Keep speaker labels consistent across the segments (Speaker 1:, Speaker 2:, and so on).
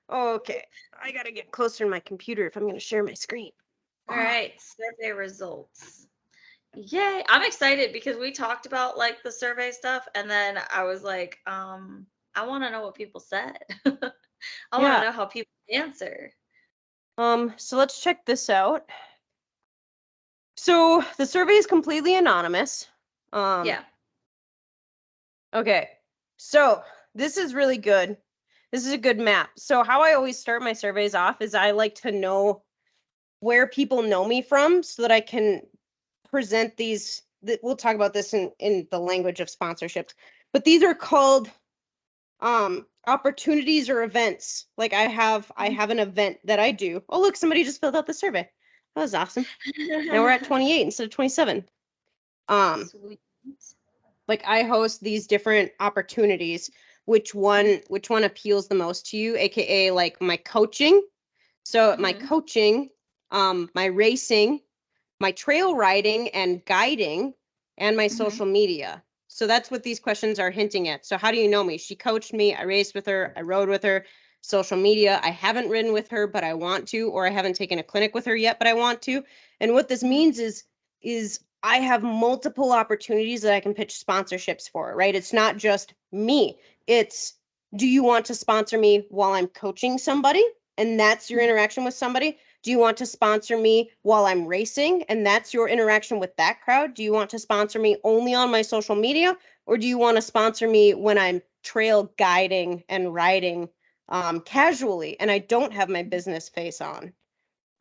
Speaker 1: Okay, I gotta get closer to my computer if I'm gonna share my screen.
Speaker 2: All right, survey results. Yay. I'm excited because we talked about like the survey stuff and then I was like, I want to know what people said. I want to
Speaker 1: Yeah.
Speaker 2: know how people answer.
Speaker 1: So let's check this out. So the survey is completely anonymous. Um,
Speaker 2: Yeah.
Speaker 1: okay. So this is really good. This is a good map. So how I always start my surveys off is I like to know where people know me from so that I can present these. We'll talk about this in the language of sponsorships, but these are called opportunities or events. Like I
Speaker 2: Mhm.
Speaker 1: have an event that I do. Oh, look, somebody just filled out the survey. That was awesome. Now we're at 28 instead of 27. Um,
Speaker 2: Sweet.
Speaker 1: like I host these different opportunities. Which one appeals the most to you, aka like my coaching. So my
Speaker 2: Mm-hmm.
Speaker 1: coaching, my racing, my trail riding and guiding, and my
Speaker 2: Mm-hmm.
Speaker 1: social media. So that's what these questions are hinting at. So how do you know me? She coached me, I raced with her, I rode with her. Social media, I haven't ridden with her, but I want to, or I haven't taken a clinic with her yet, but I want to. And what this
Speaker 2: Mm-hmm.
Speaker 1: means is I have multiple opportunities that I can pitch sponsorships for, right? It's not just me. It's, do you want to sponsor me while I'm coaching somebody? And that's your interaction with somebody. Do you want to sponsor me while I'm racing? And that's your interaction with that crowd. Do you want to sponsor me only on my social media? Or do you want to sponsor me when I'm trail guiding and riding casually and I don't have my business face on?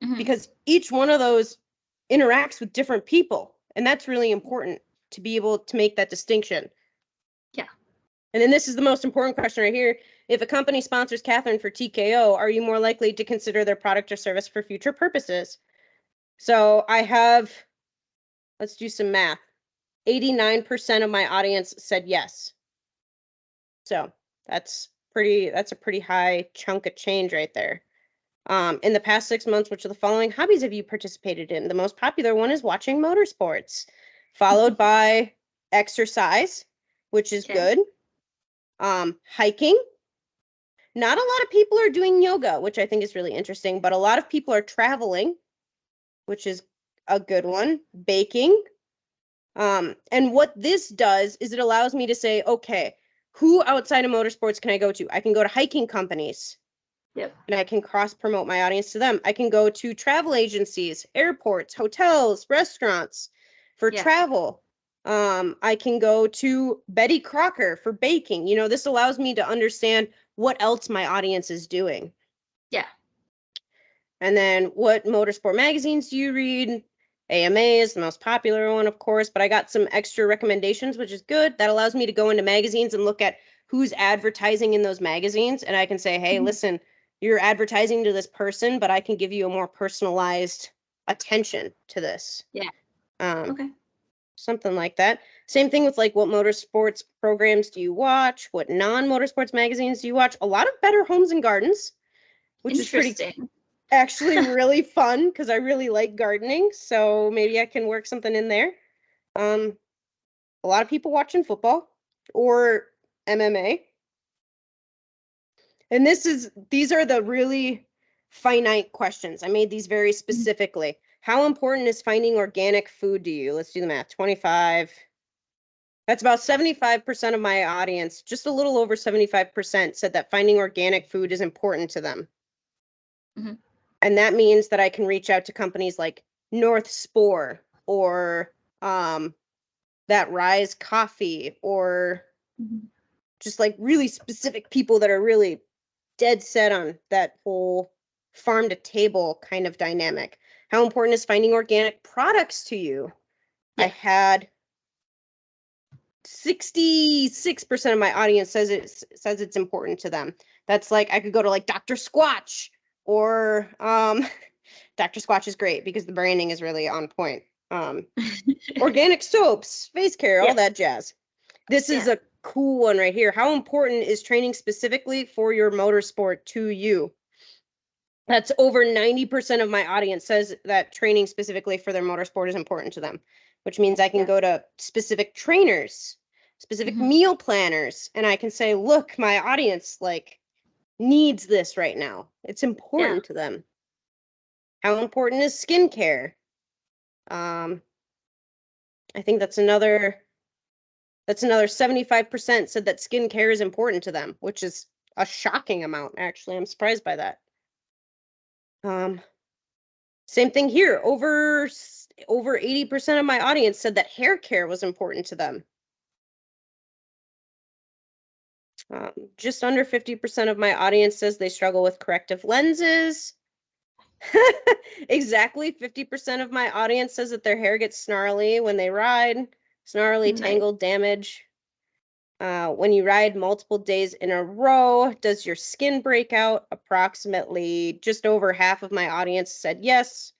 Speaker 2: Mm-hmm.
Speaker 1: Because each one of those interacts with different people. And that's really important to be able to make that distinction.
Speaker 2: Yeah.
Speaker 1: And then this is the most important question right here. If a company sponsors Catherine for TKO, are you more likely to consider their product or service for future purposes? So I have, let's do some math. 89% of my audience said yes. So that's a pretty high chunk of change right there. In the past 6 months, which of the following hobbies have you participated in? The most popular one is watching motorsports, followed by exercise, which is
Speaker 2: Okay.
Speaker 1: good. Hiking. Not a lot of people are doing yoga, which I think is really interesting, but a lot of people are traveling, which is a good one. Baking. And what this does is it allows me to say, okay, who outside of motorsports can I go to? I can go to hiking companies
Speaker 2: Yep.
Speaker 1: and I can cross promote my audience to them. I can go to travel agencies, airports, hotels, restaurants for
Speaker 2: Yeah.
Speaker 1: travel. I can go to Betty Crocker for baking. You know, this allows me to understand what else my audience is doing.
Speaker 2: Yeah.
Speaker 1: And then what motorsport magazines do you read? AMA is the most popular one, of course, but I got some extra recommendations, which is good. That allows me to go into magazines and look at who's advertising in those magazines. And I can say, hey,
Speaker 2: Mhm.
Speaker 1: listen, you're advertising to this person, but I can give you a more personalized attention to this.
Speaker 2: Yeah.
Speaker 1: Um,
Speaker 2: Okay.
Speaker 1: something like that. Same thing with like what motorsports programs do you watch? What non-motorsports magazines do you watch? A lot of Better Homes and Gardens, which is pretty
Speaker 2: Interesting.
Speaker 1: actually really fun because I really like gardening. So maybe I can work something in there. Um, a lot of people watching football or MMA. And these are the really finite questions. I made these very
Speaker 2: Mhm.
Speaker 1: specifically. How important is finding organic food to you? Let's do the math. 25. That's about 75% of my audience, just a little over 75% said that finding organic food is important to them.
Speaker 2: Mhm.
Speaker 1: And that means that I can reach out to companies like North Spore or um, that Rise Coffee or
Speaker 2: Mhm.
Speaker 1: just like really specific people that are really dead set on that whole farm to table kind of dynamic. How important is finding organic products to you? I
Speaker 2: Yeah.
Speaker 1: had 66% of my audience says it's important to them. That's like I could go to like Dr. Squatch or Dr. Squatch is great because the branding is really on point. Organic soaps, face care, all
Speaker 2: Yeah.
Speaker 1: that jazz. This is
Speaker 2: Yeah.
Speaker 1: a cool one right here. How important is training specifically for your motorsport to you? That's over 90% of my audience says that training specifically for their motorsport is important to them, which means I can
Speaker 2: Yeah.
Speaker 1: go to specific trainers, specific
Speaker 2: Mhm.
Speaker 1: meal planners, and I can say, look, my audience, like, needs this right now. It's important to them. How important is skincare? I think that's another 75% said that skincare is important to them, which is a shocking amount, actually. I'm surprised by that. Same thing here. Over 80% of my audience said that hair care was important to them. Just under 50% of my audience says they struggle with corrective lenses. Exactly. 50% of my audience says that their hair gets snarly when they ride. Snarly,
Speaker 2: Nice.
Speaker 1: tangled, damage. When you ride multiple days in a row, does your skin break out? Approximately just over half of my audience said yes.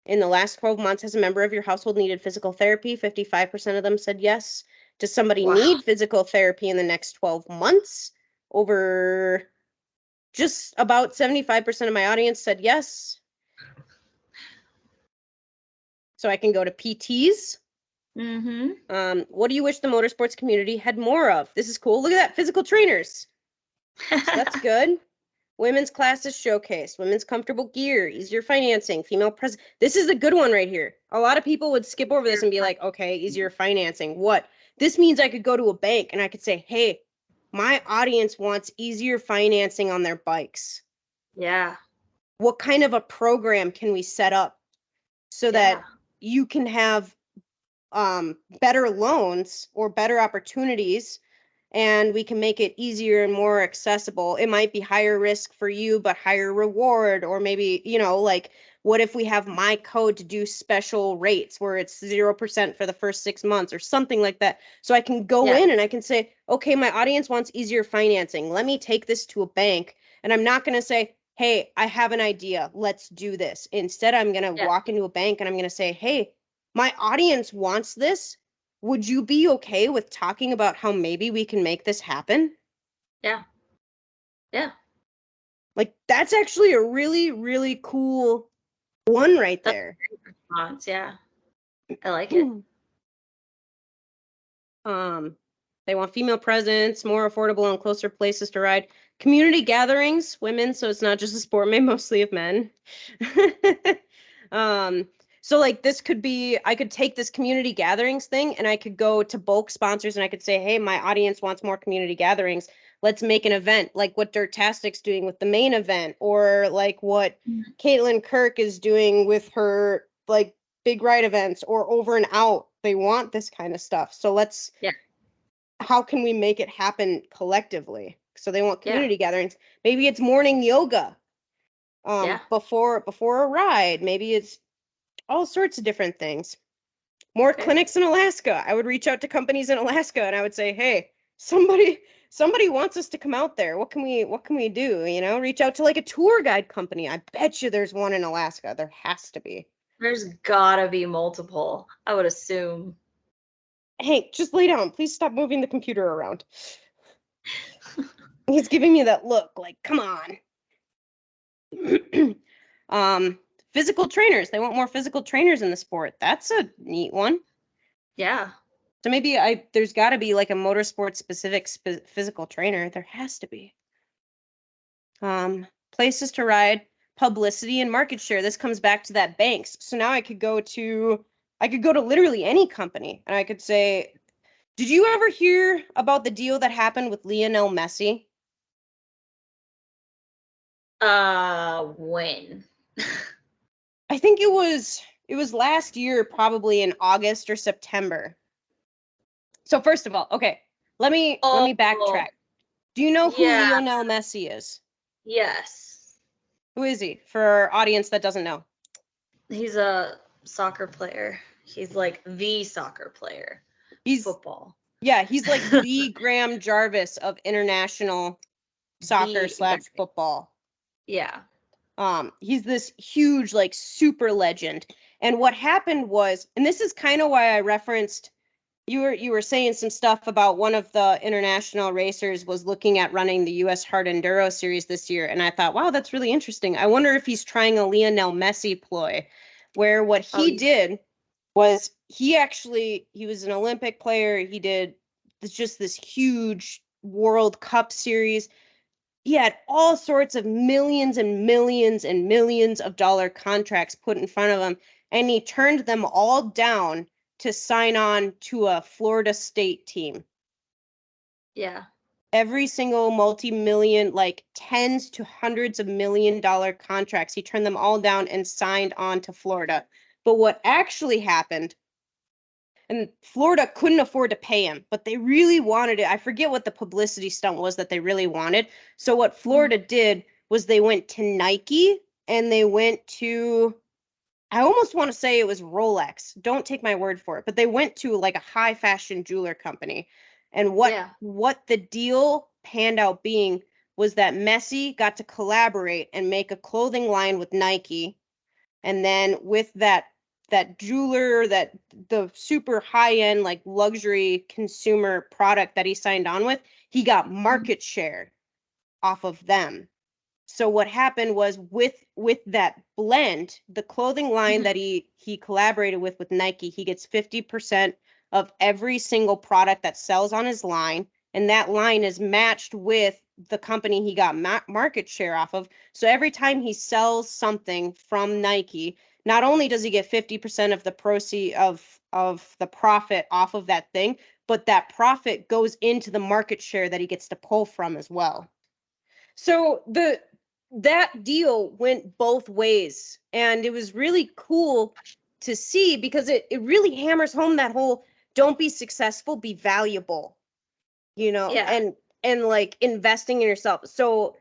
Speaker 1: In the last 12 months, has a member of your household needed physical therapy? 55% of them said yes. Does somebody need physical therapy in the next 12 months? Over just about 75% of my audience said yes. So I can go to PTs. What do you wish the motorsports community had more of? This is cool. Look at that. Physical trainers. So that's good. Women's classes showcase, women's comfortable gear, easier financing, female presence. This is a good one right here. A lot of people would skip over this and be like, okay, easier financing. What? This means I could go to a bank and I could say, hey, my audience wants easier financing on their bikes.
Speaker 2: Yeah.
Speaker 1: What kind of a program can we set up so that you can have better loans or better opportunities, and we can make it easier and more accessible? It might be higher risk for you, but higher reward. Or maybe, like, what if we have my code to do special rates where it's 0% for the first 6 months or something like that? So I can go in and I can say, okay, my audience wants easier financing. Let me take this to a bank. And I'm not going to say, hey, I have an idea. Let's do this. Instead, I'm going to walk into a bank and I'm going to say, hey, my audience wants this. Would you be okay with talking about how maybe we can make this happen?
Speaker 2: Yeah.
Speaker 1: Like, that's actually a really, really cool one right there.
Speaker 2: That's a great response. Yeah. I like it.
Speaker 1: They want female presence, more affordable and closer places to ride. Community gatherings, women, so it's not just a sport made mostly of men. So like this could be, I could take this community gatherings thing and I could go to bulk sponsors and I could say, hey, my audience wants more community gatherings. Let's make an event like what Dirtastic's doing with the main event, or like what Caitlin Kirk is doing with her like big ride events, or Over and Out. They want this kind of stuff. So let's, how can we make it happen collectively? So they want community gatherings. Maybe it's morning yoga before a ride. Maybe it's all sorts of different things. More clinics in Alaska. I would reach out to companies in Alaska and I would say, hey, somebody wants us to come out there. What can we do? Reach out to like a tour guide company. I bet you there's one in Alaska. There has to be.
Speaker 2: There's gotta be multiple, I would assume.
Speaker 1: Hank, just lay down. Please stop moving the computer around. He's giving me that look like, come on. Physical trainers. They want more physical trainers in the sport. That's a neat one.
Speaker 2: Yeah.
Speaker 1: So maybe there's got to be like a motorsport specific physical trainer. There has to be. Places to ride, publicity, and market share. This comes back to that banks. So now I could go to literally any company and I could say, did you ever hear about the deal that happened with Lionel Messi?
Speaker 2: When?
Speaker 1: I think it was last year, probably in August or September. So first of all, okay, let me backtrack. Do you know who Lionel Messi is?
Speaker 2: Yes.
Speaker 1: Who is he, for our audience that doesn't know?
Speaker 2: He's a soccer player. He's like the soccer player. He's football.
Speaker 1: Yeah, he's like the Graham Jarvis of international soccer / football.
Speaker 2: Yeah.
Speaker 1: He's this huge, like, super legend. And what happened was, and this is kind of why I referenced, you were saying some stuff about one of the international racers was looking at running the US Hard Enduro Series this year. And I thought, wow, that's really interesting. I wonder if he's trying a Lionel Messi ploy, where what he did was he was an Olympic player. He did just this huge World Cup series. he had all sorts of millions and millions and millions of dollar contracts put in front of him, and he turned them all down to sign on to a Florida State team.
Speaker 2: Yeah.
Speaker 1: Every single multi-million, like tens to hundreds of $1 million contracts, he turned them all down and signed on to Florida. But what actually happened, and Florida couldn't afford to pay him, but they really wanted it. I forget what the publicity stunt was that they really wanted. So what Florida did was they went to Nike and they went to, I almost want to say it was Rolex. Don't take my word for it, but they went to like a high fashion jeweler company. And what the deal panned out being was that Messi got to collaborate and make a clothing line with Nike. And then with that jeweler, that the super high end like luxury consumer product that he signed on with, he got market share off of them. So what happened was with that blend, the clothing line that he collaborated with Nike, he gets 50% of every single product that sells on his line, and that line is matched with the company he got market share off of. So every time he sells something from Nike, not only does he get 50% of the proceed of the profit off of that thing, but that profit goes into the market share that he gets to pull from as well. So that deal went both ways, and it was really cool to see because it really hammers home that whole don't be successful, be valuable,
Speaker 2: Yeah.
Speaker 1: and like investing in yourself. So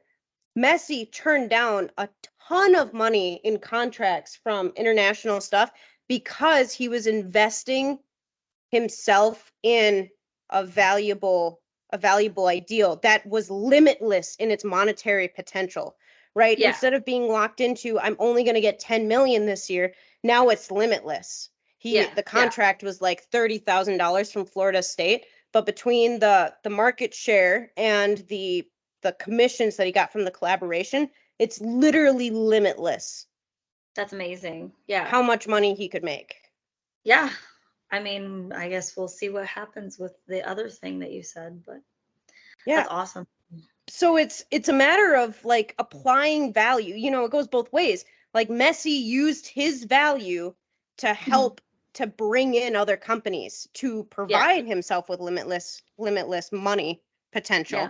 Speaker 1: Messi turned down a ton of money in contracts from international stuff because he was investing himself in a valuable ideal that was limitless in its monetary potential, right?
Speaker 2: Yeah.
Speaker 1: Instead of being locked into I'm only going to get 10 million this year, now it's limitless. The contract was like $30,000 from Florida State, but between the market share and the commissions that he got from the collaboration, it's literally limitless
Speaker 2: That's amazing. Yeah.
Speaker 1: how much money he could make.
Speaker 2: Yeah. I mean, I guess we'll see what happens with the other thing that you said, but
Speaker 1: Yeah.
Speaker 2: that's awesome.
Speaker 1: So it's a matter of like applying value. It goes both ways. Like Messi used his value to help to bring in other companies to provide himself with limitless money potential.
Speaker 2: Yeah.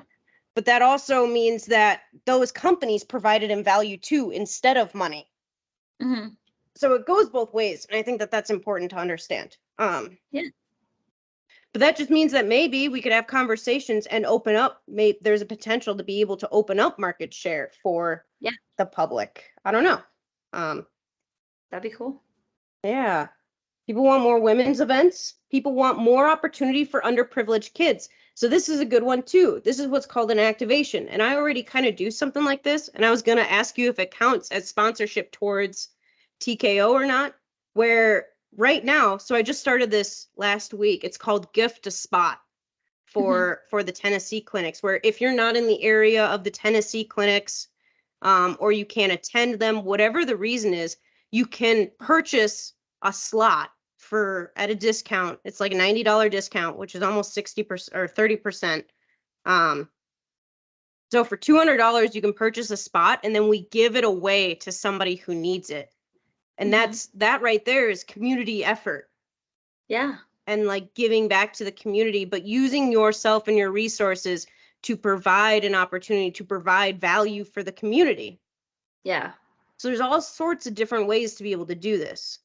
Speaker 1: But that also means that those companies provided him value too instead of money. So it goes both ways, and I think that that's important to understand.
Speaker 2: Yeah.
Speaker 1: But that just means that maybe we could have conversations and open up. Maybe there's a potential to be able to open up market share for the public. I don't know.
Speaker 2: That'd be cool.
Speaker 1: Yeah. People want more women's events. People want more opportunity for underprivileged kids. So this is a good one too. This is what's called an activation. And I already kind of do something like this. And I was going to ask you if it counts as sponsorship towards TKO or not, where right now, so I just started this last week. It's called Gift a Spot for the Tennessee clinics, where if you're not in the area of the Tennessee clinics, or you can't attend them, whatever the reason is, you can purchase a slot at a discount. It's like a $90 discount, which is almost 60% or 30%. So for $200, you can purchase a spot, and then we give it away to somebody who needs it. And that right there is community effort.
Speaker 2: Yeah.
Speaker 1: And like giving back to the community, but using yourself and your resources to provide an opportunity, to provide value for the community.
Speaker 2: Yeah.
Speaker 1: So there's all sorts of different ways to be able to do this.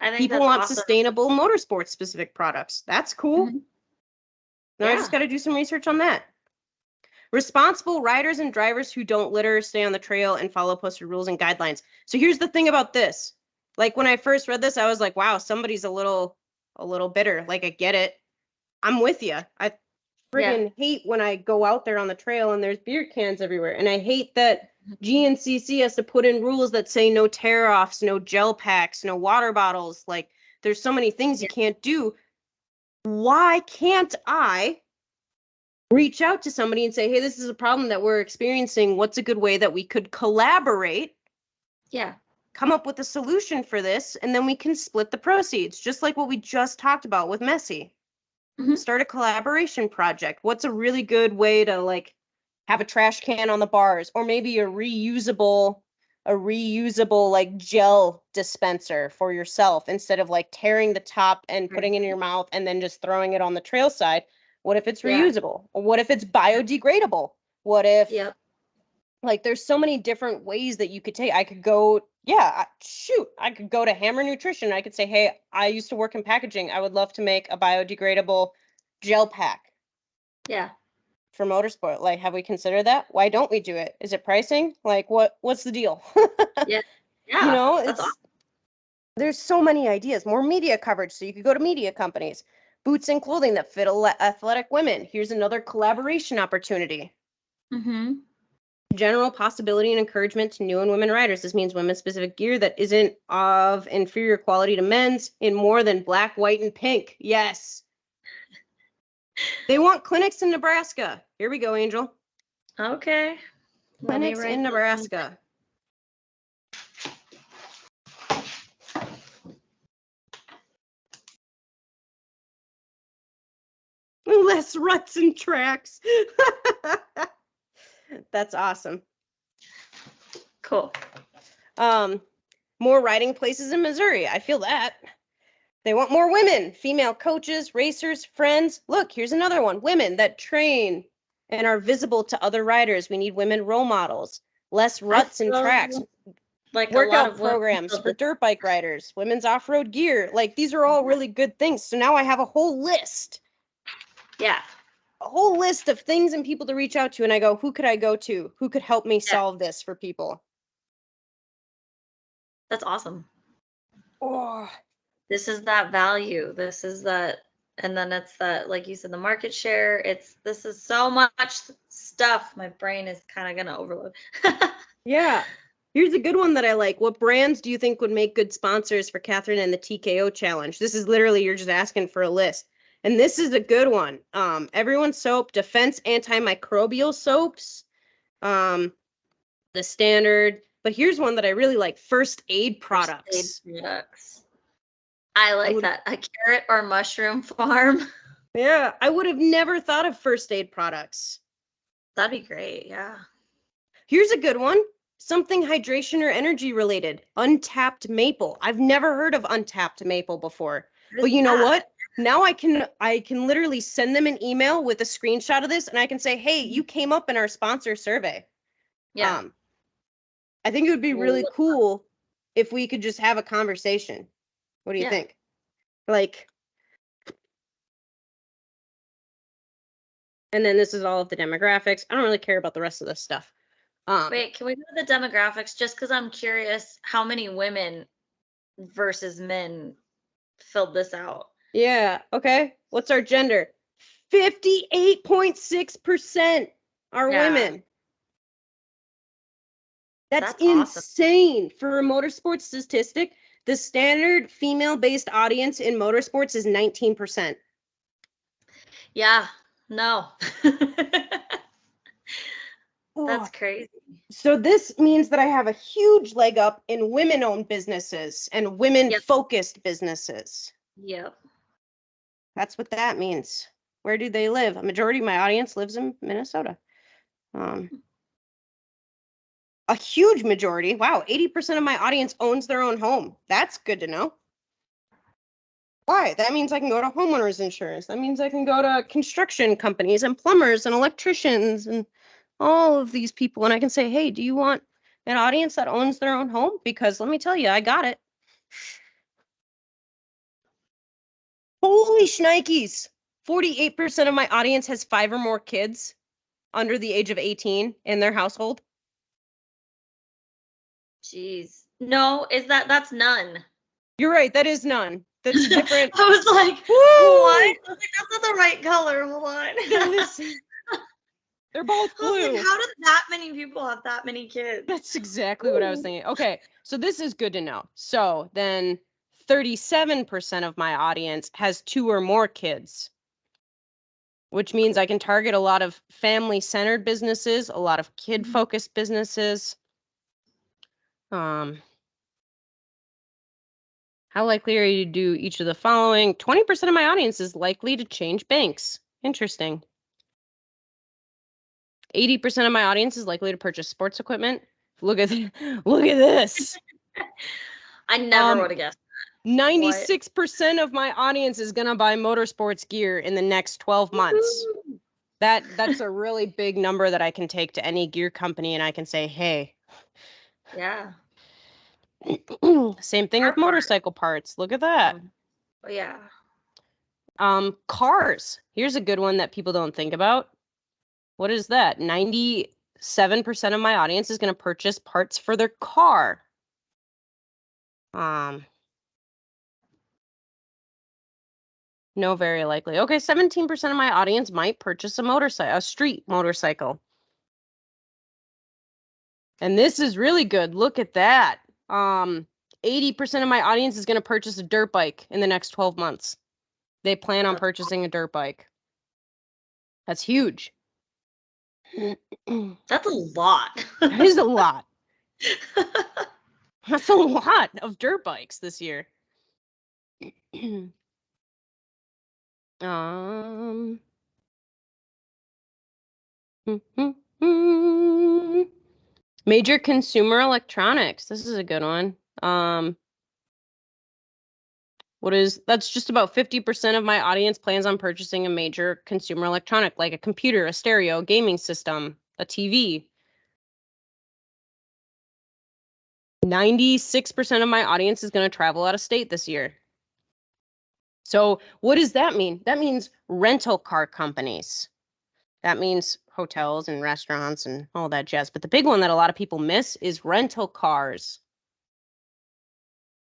Speaker 2: I think
Speaker 1: People
Speaker 2: that's
Speaker 1: want
Speaker 2: awesome.
Speaker 1: sustainable motorsports specific products. That's cool. Now I just got to do some research on that. Responsible riders and drivers who don't litter, stay on the trail, and follow posted rules and guidelines. So here's the thing about this. Like when I first read this, I was like, wow, somebody's a little bitter. Like I get it. I'm with you. I friggin' hate when I go out there on the trail and there's beer cans everywhere. And I hate that GNCC has to put in rules that say no tear-offs, no gel packs, no water bottles. Like there's so many things you can't do. Why can't I reach out to somebody and say, hey, this is a problem that we're experiencing. What's a good way that we could collaborate?
Speaker 2: Yeah.
Speaker 1: Come up with a solution for this, and then we can split the proceeds, just like what we just talked about with Messi. Start a collaboration project. What's a really good way to like have a trash can on the bars, or maybe a reusable like gel dispenser for yourself instead of like tearing the top and putting it in your mouth and then just throwing it on the trail side. What if it's reusable? Or what if it's biodegradable? What if
Speaker 2: Yep.
Speaker 1: like there's so many different ways that you could take. I could go, I could go to Hammer Nutrition. I could say, hey, I used to work in packaging. I would love to make a biodegradable gel pack.
Speaker 2: Yeah.
Speaker 1: For motorsport. Like, have we considered that? Why don't we do it? Is it pricing? Like, what's the deal?
Speaker 2: Yeah. Yeah.
Speaker 1: You know,
Speaker 2: That's awesome.
Speaker 1: there's so many ideas. More media coverage. So you could go to media companies. Boots and clothing that fit athletic women. Here's another collaboration opportunity.
Speaker 2: Mm-hmm.
Speaker 1: General possibility and encouragement to new and women riders. This means women's specific gear that isn't of inferior quality to men's in more than black, white, and pink. Yes. They want clinics in Nebraska. Here we go, Angel.
Speaker 2: Okay.
Speaker 1: Clinics in Nebraska. Less ruts and tracks. That's awesome.
Speaker 2: Cool.
Speaker 1: More riding places in Missouri. I feel that. They want more women, female coaches, racers, friends. Look, here's another one. Women that train and are visible to other riders. We need women role models. Less ruts and tracks.
Speaker 2: Like
Speaker 1: workout programs for dirt bike riders, women's off-road gear. Like, these are all really good things. So now I have a whole list.
Speaker 2: Yeah.
Speaker 1: A whole list of things and people to reach out to. And I go, who could I go to? Who could help me solve this for people?
Speaker 2: That's awesome.
Speaker 1: Oh,
Speaker 2: this is that value. This is that, and then it's that, like you said, the market share. This is so much stuff. My brain is kind of gonna overload.
Speaker 1: yeah. Here's a good one that I like. What brands do you think would make good sponsors for Catherine and the TKO challenge? This is literally, you're just asking for a list. And this is a good one. Everyone's soap, defense antimicrobial soaps, the standard. But here's one that I really like, first aid products.
Speaker 2: I like that. A carrot or mushroom farm.
Speaker 1: Yeah, I would have never thought of first aid products.
Speaker 2: That'd be great, yeah.
Speaker 1: Here's a good one. Something hydration or energy related. Untapped maple. I've never heard of untapped maple before. But you know what? Now I can literally send them an email with a screenshot of this and I can say, hey, you came up in our sponsor survey.
Speaker 2: Yeah.
Speaker 1: I think it would be really cool if we could just have a conversation. What do you think? Like, and then this is all of the demographics. I don't really care about the rest of this stuff.
Speaker 2: Wait, can we go to the demographics? Just because I'm curious how many women versus men filled this out.
Speaker 1: Yeah. Okay. What's our gender? 58.6% are women. That's insane. Awesome. For a motorsports statistic, the standard female-based audience in motorsports is 19%.
Speaker 2: Yeah. No. That's crazy.
Speaker 1: So this means that I have a huge leg up in women-owned businesses and women-focused businesses.
Speaker 2: Yep.
Speaker 1: That's what that means. Where do they live? A majority of my audience lives in Minnesota. A huge majority. Wow, 80% of my audience owns their own home. That's good to know. Why? That means I can go to homeowners insurance. That means I can go to construction companies and plumbers and electricians and all of these people. And I can say, hey, do you want an audience that owns their own home? Because let me tell you, I got it. Holy shnikes. 48% of my audience has 5 or more kids under the age of 18 in their household.
Speaker 2: Jeez. No, that's none.
Speaker 1: You're right. That is none. That's different.
Speaker 2: I was like, what? I was like, that's not the right color. Hold on.
Speaker 1: They're both blue.
Speaker 2: Like, how did that many people have that many kids?
Speaker 1: That's exactly what I was thinking. Okay, so this is good to know. So then 37% of my audience has 2 or more kids, which means I can target a lot of family-centered businesses, a lot of kid-focused businesses. How likely are you to do each of the following? 20% of my audience is likely to change banks. Interesting. 80% of my audience is likely to purchase sports equipment. Look at this.
Speaker 2: I never would have guessed.
Speaker 1: 96% of my audience is gonna buy motorsports gear in the next 12 months.
Speaker 2: Woo-hoo.
Speaker 1: That's a really big number that I can take to any gear company and I can say, hey.
Speaker 2: Yeah.
Speaker 1: Same thing with
Speaker 2: Car
Speaker 1: motorcycle parts. Look at that.
Speaker 2: Oh, yeah.
Speaker 1: Cars. Here's a good one that people don't think about. What is that? 97% of my audience is going to purchase parts for their car. No, very likely. Okay, 17% of my audience might purchase a street motorcycle. And this is really good. Look at that. 80% of my audience is going to purchase a dirt bike in the next 12 months. They plan on purchasing a dirt bike. That's huge.
Speaker 2: That's a lot.
Speaker 1: That is a lot. That's a lot of dirt bikes this year. Major consumer electronics. This is a good one. That's just about 50% of my audience plans on purchasing a major consumer electronic, like a computer, a stereo, a gaming system, a TV. 96% of my audience is going to travel out of state this year. So what does that mean? That means rental car companies. That means hotels and restaurants and all that jazz. But the big one that a lot of people miss is rental cars.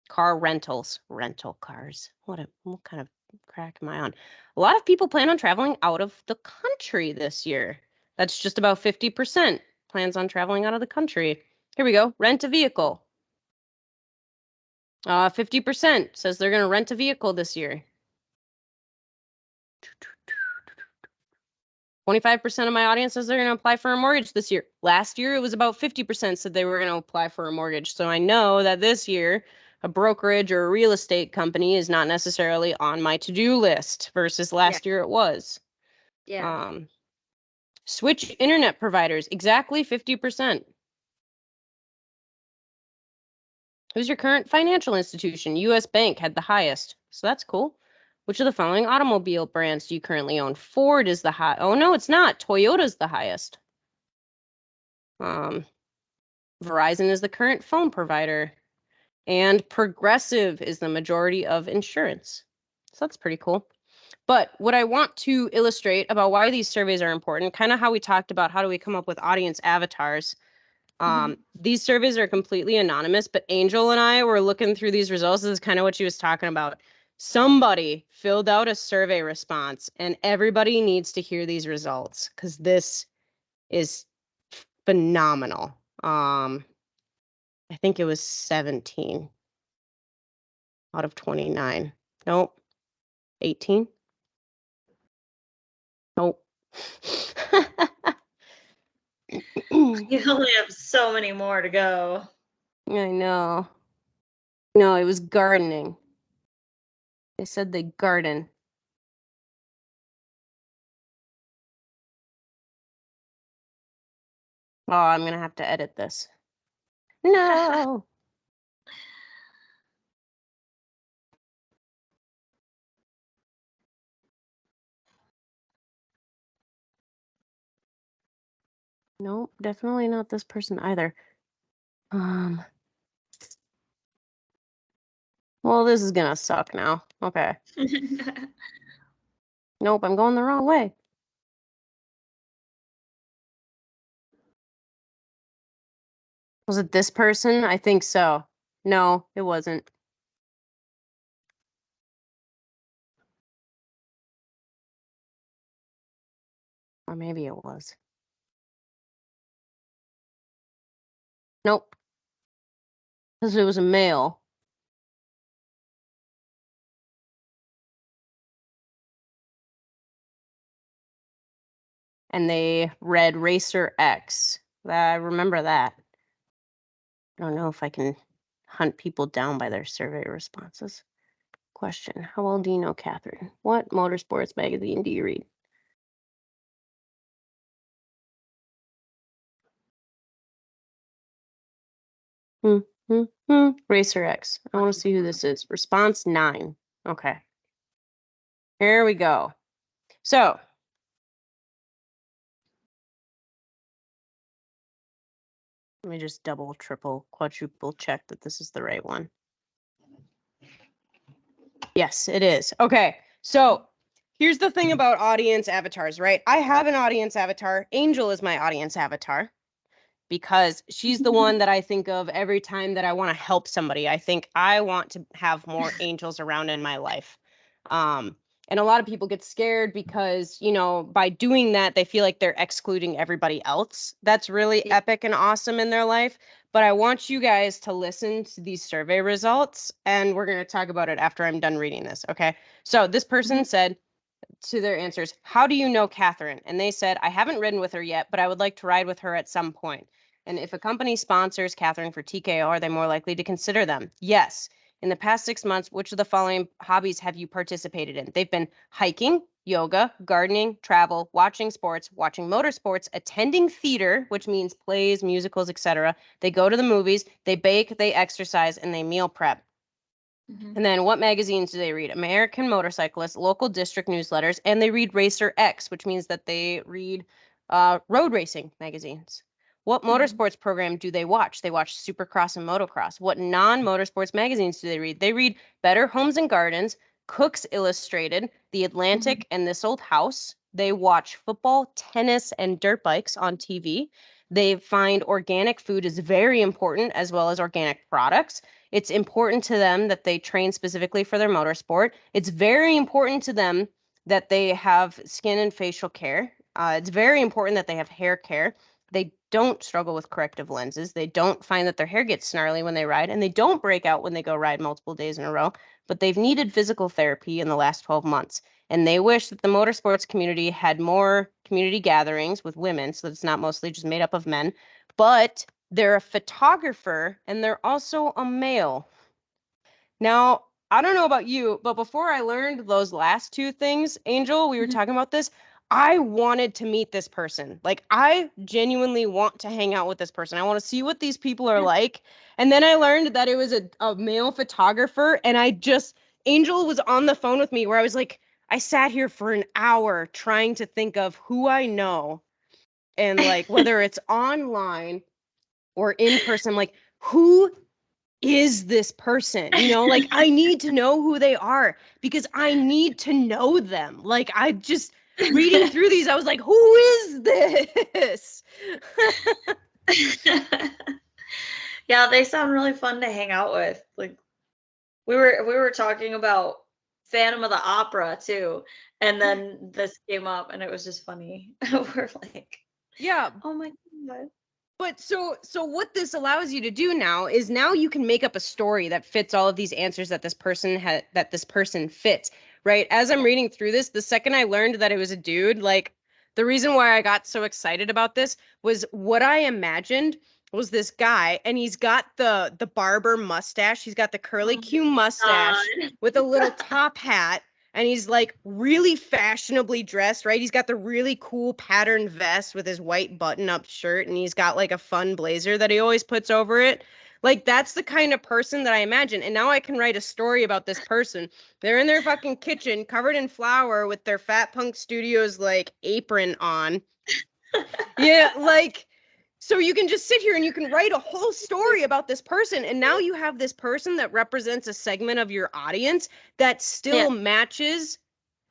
Speaker 1: Car rentals, rental cars. What kind of crack am I on? A lot of people plan on traveling out of the country this year. That's just about 50% plans on traveling out of the country. Here we go. Rent a vehicle. 50% says they're going to rent a vehicle this year. 25% of my audience says they're going to apply for a mortgage this year. Last year, it was about 50% said they were going to apply for a mortgage. So I know that this year, a brokerage or a real estate company is not necessarily on my to-do list versus last year it was.
Speaker 2: Yeah.
Speaker 1: Switch internet providers, exactly 50%. Who's your current financial institution? U.S. Bank had the highest. So that's cool. Which of the following automobile brands do you currently own? Ford is the high. Oh, no, it's not. Toyota's the highest. Verizon is the current phone provider. And Progressive is the majority of insurance. So that's pretty cool. But what I want to illustrate about why these surveys are important, kind of how we talked about how do we come up with audience avatars. These surveys are completely anonymous, but Angel and I were looking through these results. This is kind of what she was talking about. Somebody filled out a survey response, and everybody needs to hear these results because this is phenomenal. I think it was 17 out of 29. Nope. 18? Nope.
Speaker 2: You only have so many more to go.
Speaker 1: I know. No, it was gardening. They said they garden. Oh, I'm going to have to edit this. No. Nope, definitely not this person either. Well, this is gonna suck now. Okay. Nope, I'm going the wrong way. Was it this person? I think so. No, it wasn't. Or maybe it was. Nope. Because it was a male. And they read Racer X. I remember that. I don't know if I can hunt people down by their survey responses. Question. How well do you know Catherine? What motorsports magazine do you read? Racer X. I want to see who this is. Response 9. Okay. Here we go. So, let me just double, triple, quadruple check that this is the right one. Yes, it is. Okay. So, here's the thing about audience avatars, right? I have an audience avatar. Angel is my audience avatar because she's the one that I think of every time that I want to help somebody. I think I want to have more angels around in my life. And a lot of people get scared because, by doing that, they feel like they're excluding everybody else. That's really epic and awesome in their life. But I want you guys to listen to these survey results, and we're going to talk about it after I'm done reading this. Okay. So this person said, to their answers, how do you know Catherine? And they said, I haven't ridden with her yet, but I would like to ride with her at some point. And if a company sponsors Catherine for TKO, are they more likely to consider them? Yes. In the past 6 months, which of the following hobbies have you participated in? They've been hiking, yoga, gardening, travel, watching sports, watching motorsports, attending theater, which means plays, musicals, etc. They go to the movies, they bake, they exercise, and they meal prep. And then what magazines do they read? American Motorcyclist, local district newsletters, and they read Racer X, which means that they read road racing magazines. What motorsports program do they watch? They watch Supercross and Motocross. What non-motorsports magazines do they read? They read Better Homes and Gardens, Cooks Illustrated, The Atlantic, and This Old House. They watch football, tennis, and dirt bikes on TV. They find organic food is very important, as well as organic products. It's important to them that they train specifically for their motorsport. It's very important to them that they have skin and facial care. It's very important that they have hair care. They don't struggle with corrective lenses. They don't find that their hair gets snarly when they ride, and they don't break out when they go ride multiple days in a row. But they've needed physical therapy in the last 12 months. And they wish that the motorsports community had more community gatherings with women, so that it's not mostly just made up of men. But they're a photographer and they're also a male. Now, I don't know about you, but before I learned those last two things, Angel, we were talking about this. I wanted to meet this person. Like, I genuinely want to hang out with this person. I want to see what these people are like. And then I learned that it was a male photographer. And Angel was on the phone with me where I was like, I sat here for an hour trying to think of who I know and like whether it's online or in person, like who is this person? Like I need to know who they are because I need to know them. Like I just reading through these, I was like, who is this?
Speaker 2: Yeah, they sound really fun to hang out with. Like we were talking about Phantom of the Opera too, and then this came up and it was just funny. We're like,
Speaker 1: Yeah.
Speaker 2: oh my God.
Speaker 1: But so what this allows you to do now is now you can make up a story that fits all of these answers that this person fits, right? As I'm reading through this, the second I learned that it was a dude, like the reason why I got so excited about this was what I imagined was this guy, and he's got the barber mustache. He's got the curly Q mustache with a little top hat, and he's like really fashionably dressed, right? He's got the really cool patterned vest with his white button-up shirt, and he's got like a fun blazer that he always puts over it. Like that's the kind of person that I imagine. And now I can write a story about this person. They're in their fucking kitchen covered in flour with their Fat Punk Studios like apron on. Yeah, like so you can just sit here and you can write a whole story about this person, and now you have this person that represents a segment of your audience that still matches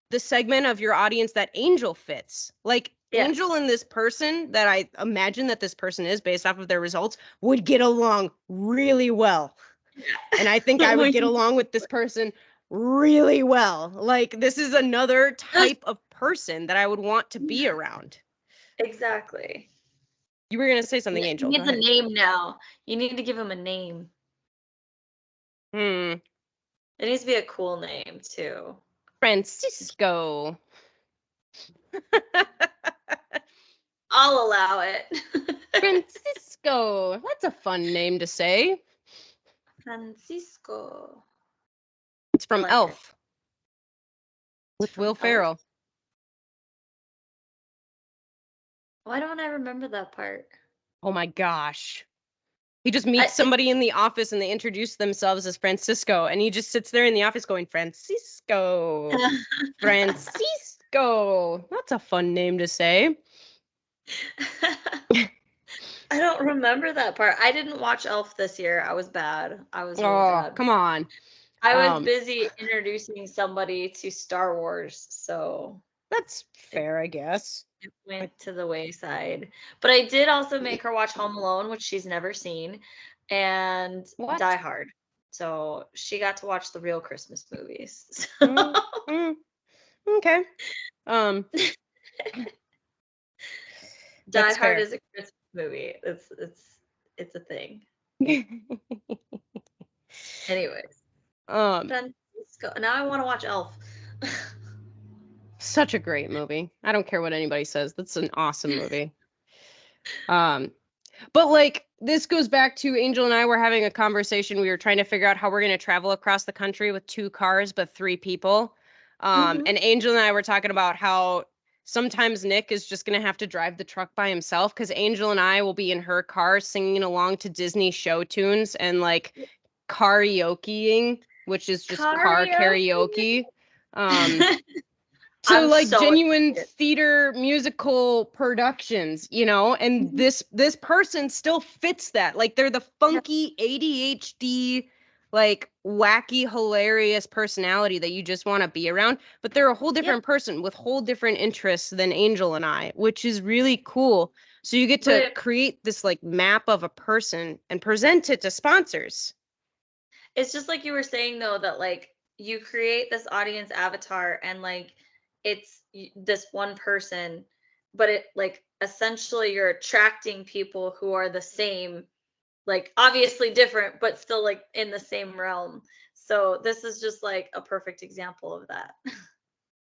Speaker 1: the segment of your audience that Angel fits. Like Angel and this person that I imagine that this person is based off of their results would get along really well. And I think I would get along with this person really well. Like this is another type of person that I would want to be around.
Speaker 2: Exactly.
Speaker 1: You were going to say something, Angel.
Speaker 2: He
Speaker 1: Go
Speaker 2: needs a
Speaker 1: ahead.
Speaker 2: name now. You need to give him a name. It needs to be a cool name too.
Speaker 1: Francisco.
Speaker 2: I'll allow it.
Speaker 1: Francisco. That's a fun name to say.
Speaker 2: Francisco.
Speaker 1: It's from Elf. With Will Ferrell.
Speaker 2: Why don't I remember that part?
Speaker 1: Oh my gosh. He just meets somebody in the office and they introduce themselves as Francisco, and he just sits there in the office going, Francisco. Francisco. That's a fun name to say.
Speaker 2: I don't remember that part. I didn't watch Elf this year. I was bad. I was really bad.
Speaker 1: Come on.
Speaker 2: I was busy introducing somebody to Star Wars, so
Speaker 1: that's fair, I guess.
Speaker 2: It went to the wayside. But I did also make her watch Home Alone, which she's never seen, and Die Hard. So she got to watch the real Christmas movies.
Speaker 1: Okay.
Speaker 2: Die Hard is a Christmas movie. It's a thing. Anyways. Now I want to watch Elf.
Speaker 1: Such a great movie. I don't care what anybody says. That's an awesome movie. But like this goes back to Angel and I were having a conversation. We were trying to figure out how we're going to travel across the country with 2 cars, but 3 people. And Angel and I were talking about how sometimes Nick is just going to have to drive the truck by himself because Angel and I will be in her car singing along to Disney show tunes and like karaokeing, which is just car karaoke. So like genuine theater musical productions, you know, and this person still fits that. Like they're the funky ADHD, like wacky, hilarious personality that you just want to be around. But they're a whole different person with whole different interests than Angel and I, which is really cool. So you get to create this like map of a person and present it to sponsors.
Speaker 2: It's just like you were saying though, that like you create this audience avatar and like it's this one person, but it like essentially you're attracting people who are the same, like obviously different, but still like in the same realm. So this is just like a perfect example of that.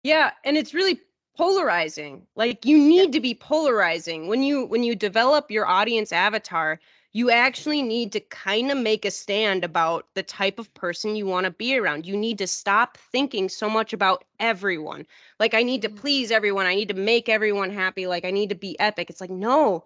Speaker 1: Yeah, and it's really polarizing. Like you need to be polarizing when you develop your audience avatar. You actually need to kind of make a stand about the type of person you want to be around. You need to stop thinking so much about everyone. Like, I need to please everyone. I need to make everyone happy. Like, I need to be epic. It's like, no,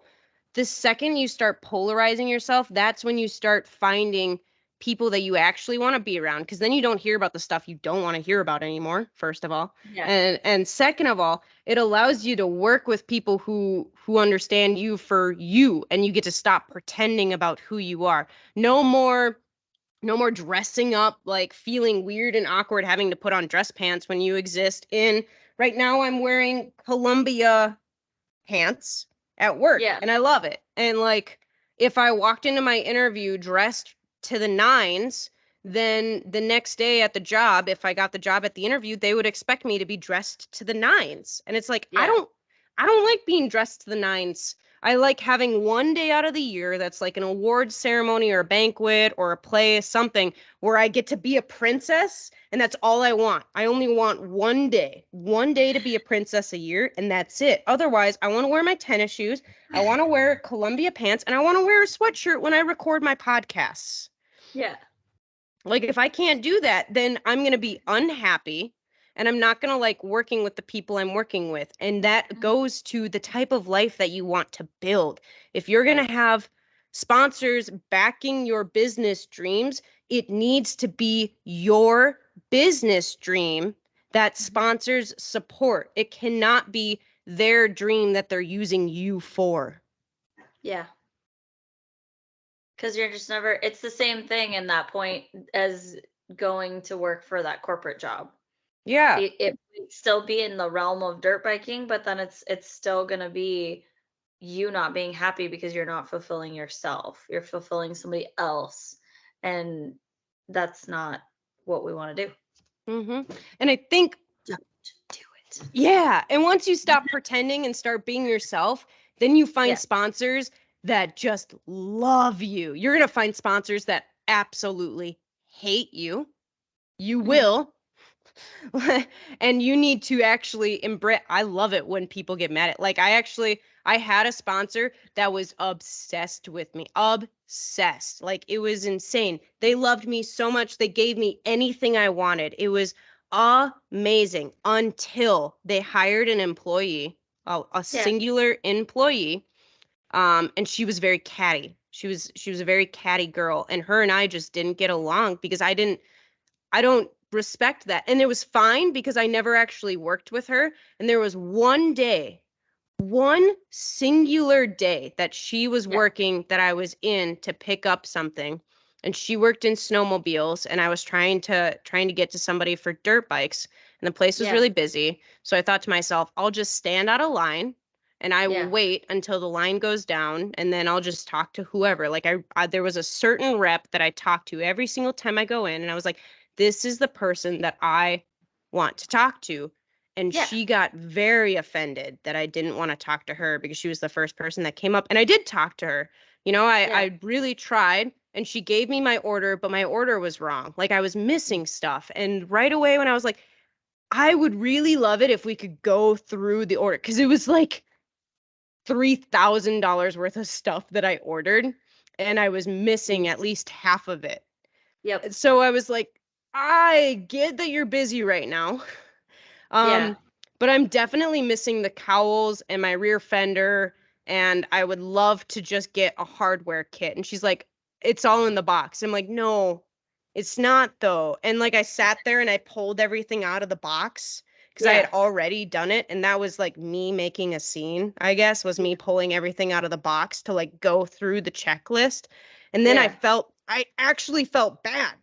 Speaker 1: the second you start polarizing yourself, that's when you start finding people that you actually want to be around, because then you don't hear about the stuff you don't want to hear about anymore, first of all. And second of all, it allows you to work with people who understand you for you, and you get to stop pretending about who you are. No more dressing up, like feeling weird and awkward having to put on dress pants when you exist in, right now I'm wearing Columbia pants at work and I love it. And like if I walked into my interview dressed to the nines, then the next day at the job, if I got the job at the interview, they would expect me to be dressed to the nines. And it's like, I don't like being dressed to the nines. I like having one day out of the year that's like an award ceremony or a banquet or a play, something where I get to be a princess, and that's all I want. I only want one day to be a princess a year, and that's it. Otherwise, I want to wear my tennis shoes, I want to wear Columbia pants, and I want to wear a sweatshirt when I record my podcasts.
Speaker 2: Yeah.
Speaker 1: Like if I can't do that, then I'm going to be unhappy. And I'm not going to like working with the people I'm working with. And that goes to the type of life that you want to build. If you're going to have sponsors backing your business dreams, it needs to be your business dream that sponsors support. It cannot be their dream that they're using you for.
Speaker 2: Yeah. Because you're just never, it's the same thing in that point as going to work for that corporate job.
Speaker 1: Yeah.
Speaker 2: It would still be in the realm of dirt biking, but then it's still going to be you not being happy because you're not fulfilling yourself. You're fulfilling somebody else. And that's not what we want to do.
Speaker 1: And I think
Speaker 2: don't do it.
Speaker 1: Yeah. And once you stop pretending and start being yourself, then you find sponsors that just love you. You're going to find sponsors that absolutely hate you. You will. And you need to actually embrace. I love it when people get mad at, like, I had a sponsor that was obsessed with me. Obsessed. Like, it was insane. They loved me so much. They gave me anything I wanted. It was amazing until they hired an employee, a singular employee, And she was very catty. She was a very catty girl, and her and I just didn't get along because I don't respect that. And it was fine because I never actually worked with her. And there was one singular day that she was
Speaker 2: Yeah.
Speaker 1: working that I was in to pick up something. And she worked in snowmobiles, and I was trying to get to somebody for dirt bikes, and the place was
Speaker 2: Yeah.
Speaker 1: really busy. So I thought to myself, I'll just stand out of line and I will
Speaker 2: Yeah.
Speaker 1: wait until the line goes down, and then I'll just talk to whoever. Like I there was a certain rep that I talked to every single time I go in, and I was like, this is the person that I want to talk to. And
Speaker 2: Yeah.
Speaker 1: she got very offended that I didn't want to talk to her because she was the first person that came up. And I did talk to her. You know,
Speaker 2: Yeah.
Speaker 1: I really tried, and she gave me my order, but my order was wrong. Like I was missing stuff. And right away when I was like, I would really love it if we could go through the order, because it was like $3,000 worth of stuff that I ordered, and I was missing at
Speaker 2: Jeez.
Speaker 1: least half of it.
Speaker 2: Yep.
Speaker 1: So I was like, I get that you're busy right now.
Speaker 2: Yeah.
Speaker 1: Um, but I'm definitely missing the cowls and my rear fender, and I would love to just get a hardware kit. And she's like, it's all in the box. I'm like, no, it's not though. And like I sat there and I pulled everything out of the box because I had
Speaker 2: Yeah.
Speaker 1: already done it. And that was like me making a scene, I guess, was me pulling everything out of the box to like go through the checklist. And then
Speaker 2: Yeah.
Speaker 1: I actually felt bad.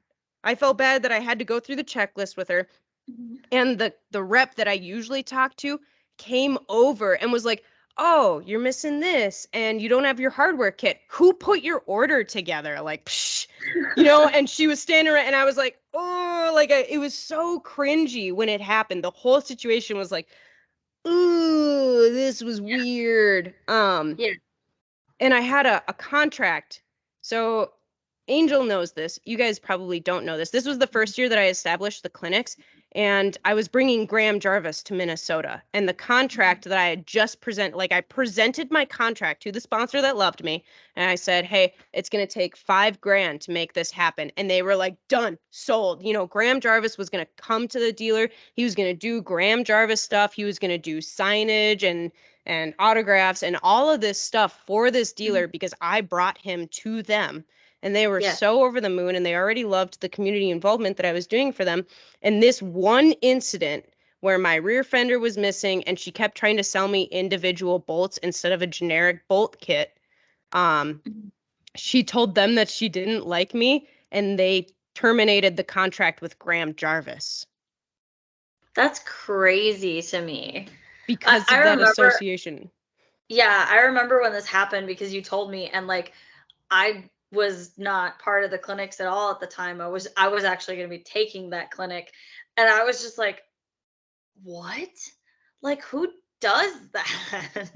Speaker 1: I felt bad that I had to go through the checklist with her,
Speaker 2: Mhm.
Speaker 1: and the rep that I usually talk to came over and was like, "Oh, you're missing this and you don't have your hardware kit. Who put your order together?" Like, psh, and she was standing right, and I was like, "Oh," like it was so cringy when it happened. The whole situation was like, "Ooh, this was weird."
Speaker 2: Yeah.
Speaker 1: And I had a contract. So Angel knows this. You guys probably don't know this. This was the first year that I established the clinics, and I was bringing Graham Jarvis to Minnesota. And the contract that I had just I presented my contract to the sponsor that loved me, and I said, "Hey, it's going to take $5,000 to make this happen." And they were like, "Done, sold." Graham Jarvis was going to come to the dealer. He was going to do Graham Jarvis stuff. He was going to do signage and autographs and all of this stuff for this dealer because I brought him to them. And they were
Speaker 2: Yeah.
Speaker 1: so over the moon, and they already loved the community involvement that I was doing for them. And this one incident where my rear fender was missing and she kept trying to sell me individual bolts instead of a generic bolt kit, um,
Speaker 2: Mhm.
Speaker 1: she told them that she didn't like me, and they terminated the contract with Graham Jarvis
Speaker 2: That's crazy to me.
Speaker 1: because
Speaker 2: I
Speaker 1: of that
Speaker 2: remember,
Speaker 1: association.
Speaker 2: yeah, I remember when this happened because you told me, and like I was not part of the clinics at all at the time. I was actually going to be taking that clinic, and I was just like, "What? Like who does that?"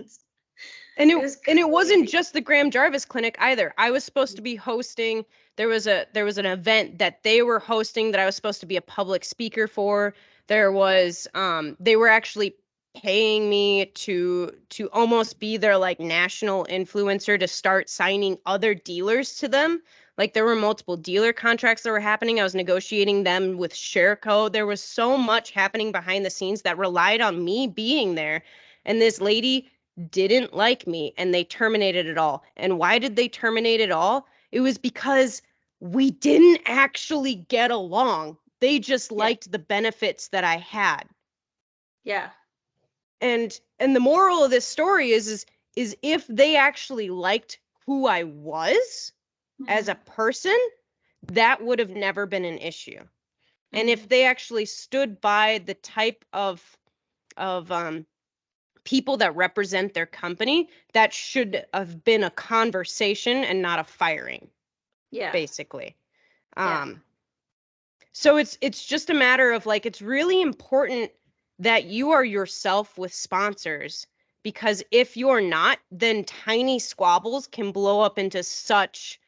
Speaker 1: And
Speaker 2: It
Speaker 1: it
Speaker 2: was
Speaker 1: and it wasn't
Speaker 2: crazy.
Speaker 1: just the Graham Jarvis clinic either. I was supposed to be hosting. There was an event that they were hosting that I was supposed to be a public speaker for. They were actually paying me to almost be their like national influencer to start signing other dealers to them. Like there were multiple dealer contracts that were happening. I was negotiating them with Shareco. There was so much happening behind the scenes that relied on me being there. And this lady didn't like me, and they terminated it all. And why did they terminate it all? It was because we didn't actually get along. They just
Speaker 2: Yeah.
Speaker 1: liked the benefits that I had.
Speaker 2: Yeah.
Speaker 1: And the moral of this story is if they actually liked who I was as a
Speaker 2: Mhm.
Speaker 1: person, that would have never been an issue. And if
Speaker 2: Mhm.
Speaker 1: they actually stood by the type of people that represent their company, that should have been a conversation and not a firing,
Speaker 2: Yeah.
Speaker 1: basically.
Speaker 2: Yeah.
Speaker 1: Um, so it's just a matter of like it's really important that you are yourself with sponsors, because if you're not, then tiny squabbles can blow up into such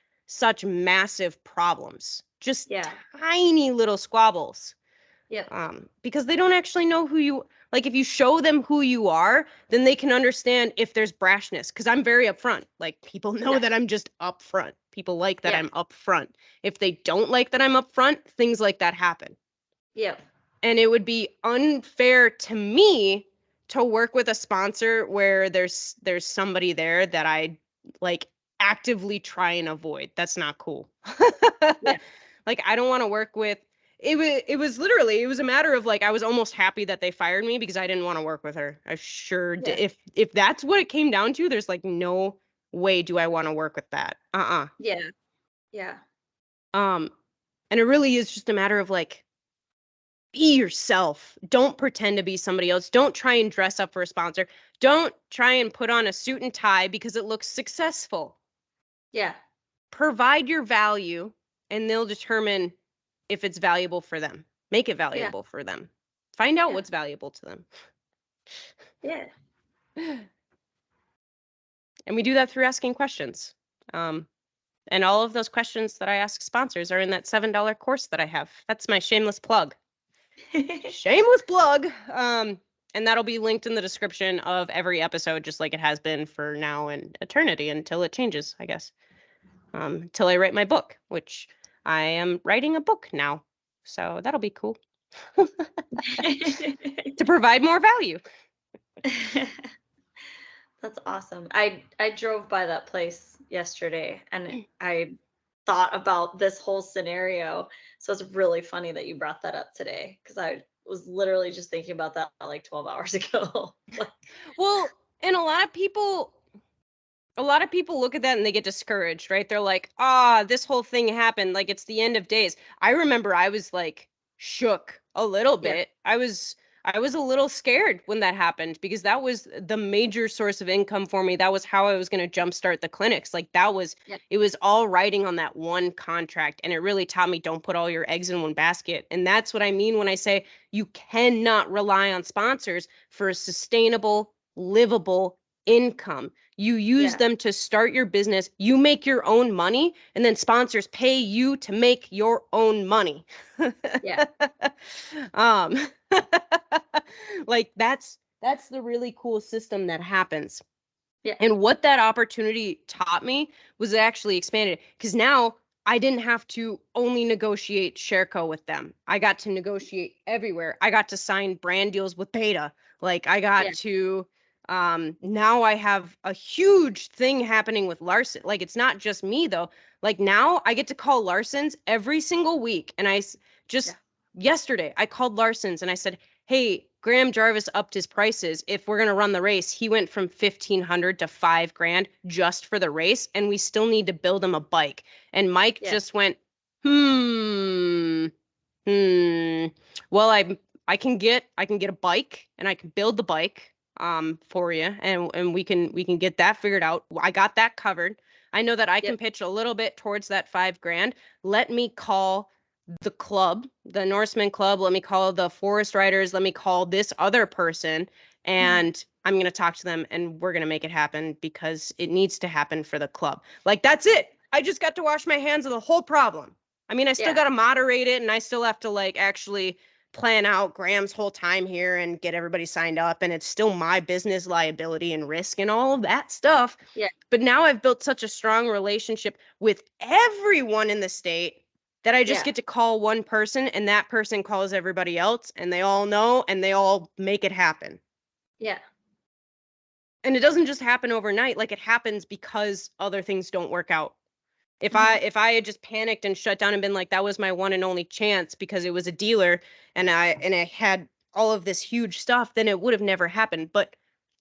Speaker 1: massive problems. Just
Speaker 2: Yeah.
Speaker 1: tiny little squabbles.
Speaker 2: Yep.
Speaker 1: Because they don't actually know who you like. If you show them who you are, then they can understand if there's brashness. Because I'm very upfront. Like people know
Speaker 2: Yeah.
Speaker 1: that I'm just upfront. People like that
Speaker 2: Yeah.
Speaker 1: I'm upfront. If they don't like that I'm upfront, things like that happen.
Speaker 2: Yep.
Speaker 1: And it would be unfair to me to work with a sponsor where there's somebody there that I like actively try and avoid. That's not cool.
Speaker 2: Yeah.
Speaker 1: Like, I don't want to work with it was literally, it was a matter of like, I was almost happy that they fired me because I didn't want to work with her. I sure did.
Speaker 2: Yeah.
Speaker 1: If that's what it came down to, there's like no way do I want to work with that.
Speaker 2: Yeah. Yeah.
Speaker 1: Um, and it really is just a matter of like, be yourself. Don't pretend to be somebody else. Don't try and dress up for a sponsor. Don't try and put on a suit and tie because it looks successful.
Speaker 2: Yeah.
Speaker 1: Provide your value and they'll determine if it's valuable for them. Make it
Speaker 2: Yeah.
Speaker 1: valuable for them. Find out
Speaker 2: Yeah.
Speaker 1: what's valuable to them.
Speaker 2: Yeah.
Speaker 1: And we do that through asking questions. And all of those questions that I ask sponsors are in that $7 course that I have. That's my shameless plug. Shameless plug. And that'll be linked in the description of every episode, just like it has been for now and eternity until it changes, I guess. Until I write my book, which I am writing a book now. So that'll be cool. To provide more value.
Speaker 2: That's awesome. I drove by that place yesterday and I thought about this whole scenario. So it's really funny that you brought that up today because I was literally just thinking about that like 12 hours ago.
Speaker 1: Well, and a lot of people look at that and they get discouraged, right? They're like, this whole thing happened. Like, it's the end of days. I remember I was like shook a little
Speaker 2: Yeah.
Speaker 1: bit. I was a little scared when that happened because that was the major source of income for me. That was how I was going to jumpstart the clinics. Like,
Speaker 2: Yeah.
Speaker 1: it was all riding on that one contract. And it really taught me, don't put all your eggs in one basket. And that's what I mean when I say you cannot rely on sponsors for a sustainable, livable income. You use
Speaker 2: Yeah.
Speaker 1: them to start your business. You make your own money, and then sponsors pay you to make your own money.
Speaker 2: Yeah.
Speaker 1: um, like that's the really cool system that happens.
Speaker 2: Yeah.
Speaker 1: And what that opportunity taught me was it actually expanded because now I didn't have to only negotiate Shareco with them. I got to negotiate everywhere. I got to sign brand deals with Beta. Like I got
Speaker 2: Yeah.
Speaker 1: to now I have a huge thing happening with Larson. Like it's not just me though. Like now I get to call Larson's every single week and just yesterday I called Larson's and I said, "Hey, Graham Jarvis upped his prices. If we're going to run the race, he went from 1,500 to $5,000 just for the race. And we still need to build him a bike." And Mike
Speaker 2: Yeah.
Speaker 1: just went, Well, I can get a bike and I can build the bike for you and we can get that figured out. I got that covered. I know that I can
Speaker 2: Yep.
Speaker 1: pitch a little bit towards that $5,000. Let me call the club, the Norseman Club, let me call the Forest Riders, let me call this other person, and I'm going to talk to them and we're going to make it happen because it needs to happen for the club. Like, that's it. I just got to wash my hands of the whole problem. I mean, I still
Speaker 2: Yeah.
Speaker 1: got to moderate it and I still have to like actually plan out Graham's whole time here and get everybody signed up. And it's still my business liability and risk and all of that stuff.
Speaker 2: Yeah.
Speaker 1: But now I've built such a strong relationship with everyone in the state that I just
Speaker 2: Yeah.
Speaker 1: get to call one person and that person calls everybody else and they all know and they all make it happen.
Speaker 2: Yeah.
Speaker 1: And it doesn't just happen overnight. Like it happens because other things don't work out. If I had just panicked and shut down and been like, that was my one and only chance because it was a dealer and I had all of this huge stuff, then it would have never happened. But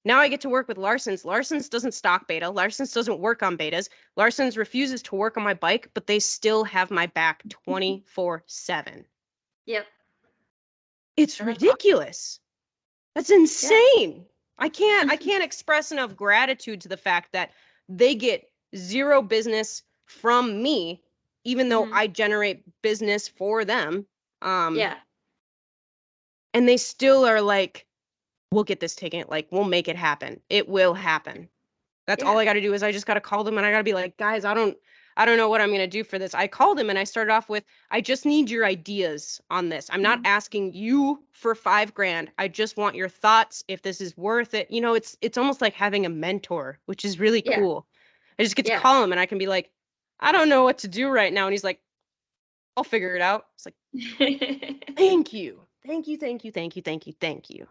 Speaker 1: now I get to work with Larson's. Larson's doesn't stock beta. Larson's doesn't work on betas. Larson's refuses to work on my bike, but they still have my back 24/7.
Speaker 2: Yep.
Speaker 1: It's
Speaker 2: And that's awesome.
Speaker 1: ridiculous. That's
Speaker 2: Yeah.
Speaker 1: insane. I can't express enough gratitude to the fact that they get zero business from me, even though I generate business for them.
Speaker 2: Yeah.
Speaker 1: And they still are like, we'll get this taken. Like, we'll make it happen. It will happen. That's all
Speaker 2: Yeah.
Speaker 1: I got to do is I just got to call them and I got to be like, guys, I don't know what I'm going to do for this. I called them and I started off with, I just need your ideas on this. I'm not asking you for $5,000. I just want your thoughts if this is worth it. You know, it's almost like having a mentor, which is really
Speaker 2: Yeah.
Speaker 1: cool. I just get to
Speaker 2: Yeah.
Speaker 1: call him and I can be like, I don't know what to do right now. And he's like, I'll figure it out. It's like, thank you. Thank you, thank you, thank you, thank you, thank you.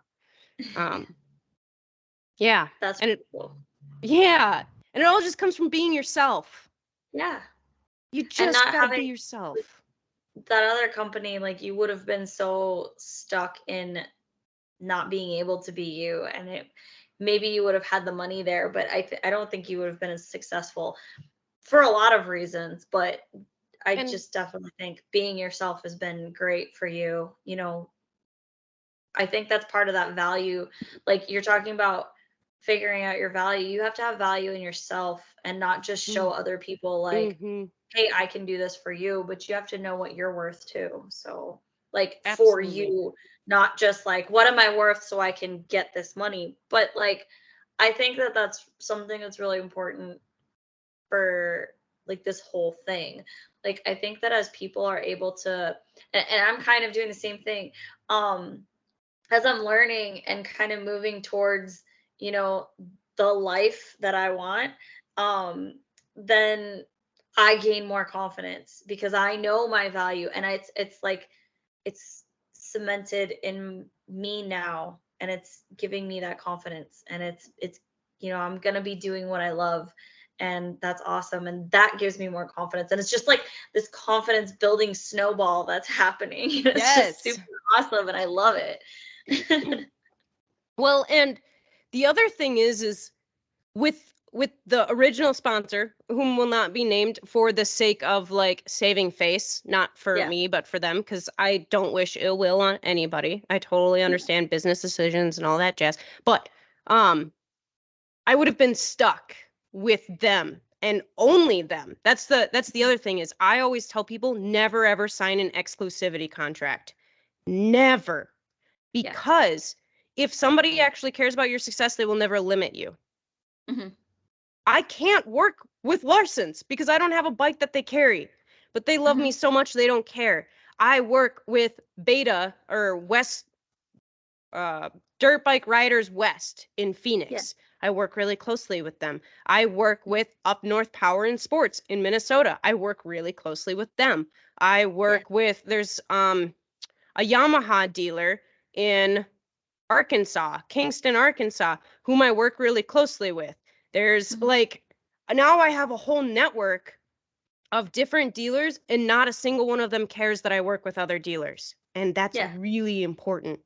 Speaker 1: Yeah.
Speaker 2: That's
Speaker 1: And
Speaker 2: cool.
Speaker 1: yeah. And it all just comes from being yourself.
Speaker 2: Yeah.
Speaker 1: You
Speaker 2: And
Speaker 1: just
Speaker 2: not
Speaker 1: gotta be
Speaker 2: having
Speaker 1: yourself.
Speaker 2: that other company, like you would have been so stuck in not being able to be you, and it maybe you would have had the money there, but I don't think you would have been as successful for a lot of reasons, but I
Speaker 1: And
Speaker 2: just definitely think being yourself has been great for you. I think that's part of that value. Like you're talking about figuring out your value. You have to have value in yourself and not just show other people like,
Speaker 1: mm-hmm.
Speaker 2: hey, I can do this for you, but you have to know what you're worth too. So, like for
Speaker 1: Absolutely.
Speaker 2: you, not just like, what am I worth so I can get this money? But like, I think that that's something that's really important for like this whole thing. Like, I think that as people are able to, and I'm kind of doing the same thing. As I'm learning and kind of moving towards, you know, the life that I want, then I gain more confidence because I know my value, and it's like it's cemented in me now, and it's giving me that confidence, and it's I'm going to be doing what I love, and that's awesome, and that gives me more confidence, and it's just like this confidence building snowball that's happening. It's just
Speaker 1: Yes.
Speaker 2: super awesome, and I love it.
Speaker 1: Well, and the other thing is with the original sponsor, whom will not be named for the sake of like saving face, not for
Speaker 2: Yeah.
Speaker 1: me, but for them, because I don't wish ill will on anybody. I totally understand business decisions and all that jazz. But I would have been stuck with them and only them. That's the other thing is I always tell people never ever sign an exclusivity contract. Never.
Speaker 2: Yeah.
Speaker 1: Because if somebody actually cares about your success, they will never limit you.
Speaker 2: Mhm.
Speaker 1: I can't work with Larsons because I don't have a bike that they carry, but they love me
Speaker 2: Mhm.
Speaker 1: so much they don't care. I work with Beta or West Dirt Bike Riders West in
Speaker 2: Yeah.
Speaker 1: Phoenix. I work really closely with them. I work with Up North Power and Sports in Minnesota. I work really closely with them. I
Speaker 2: Yeah.
Speaker 1: work with there's a Yamaha dealer in Arkansas, Kingston, Arkansas, whom I work really closely with. There's
Speaker 2: Mhm.
Speaker 1: like now I have a whole network of different dealers, and not a single one of them cares that I work with other dealers. And that's
Speaker 2: Yeah.
Speaker 1: really important.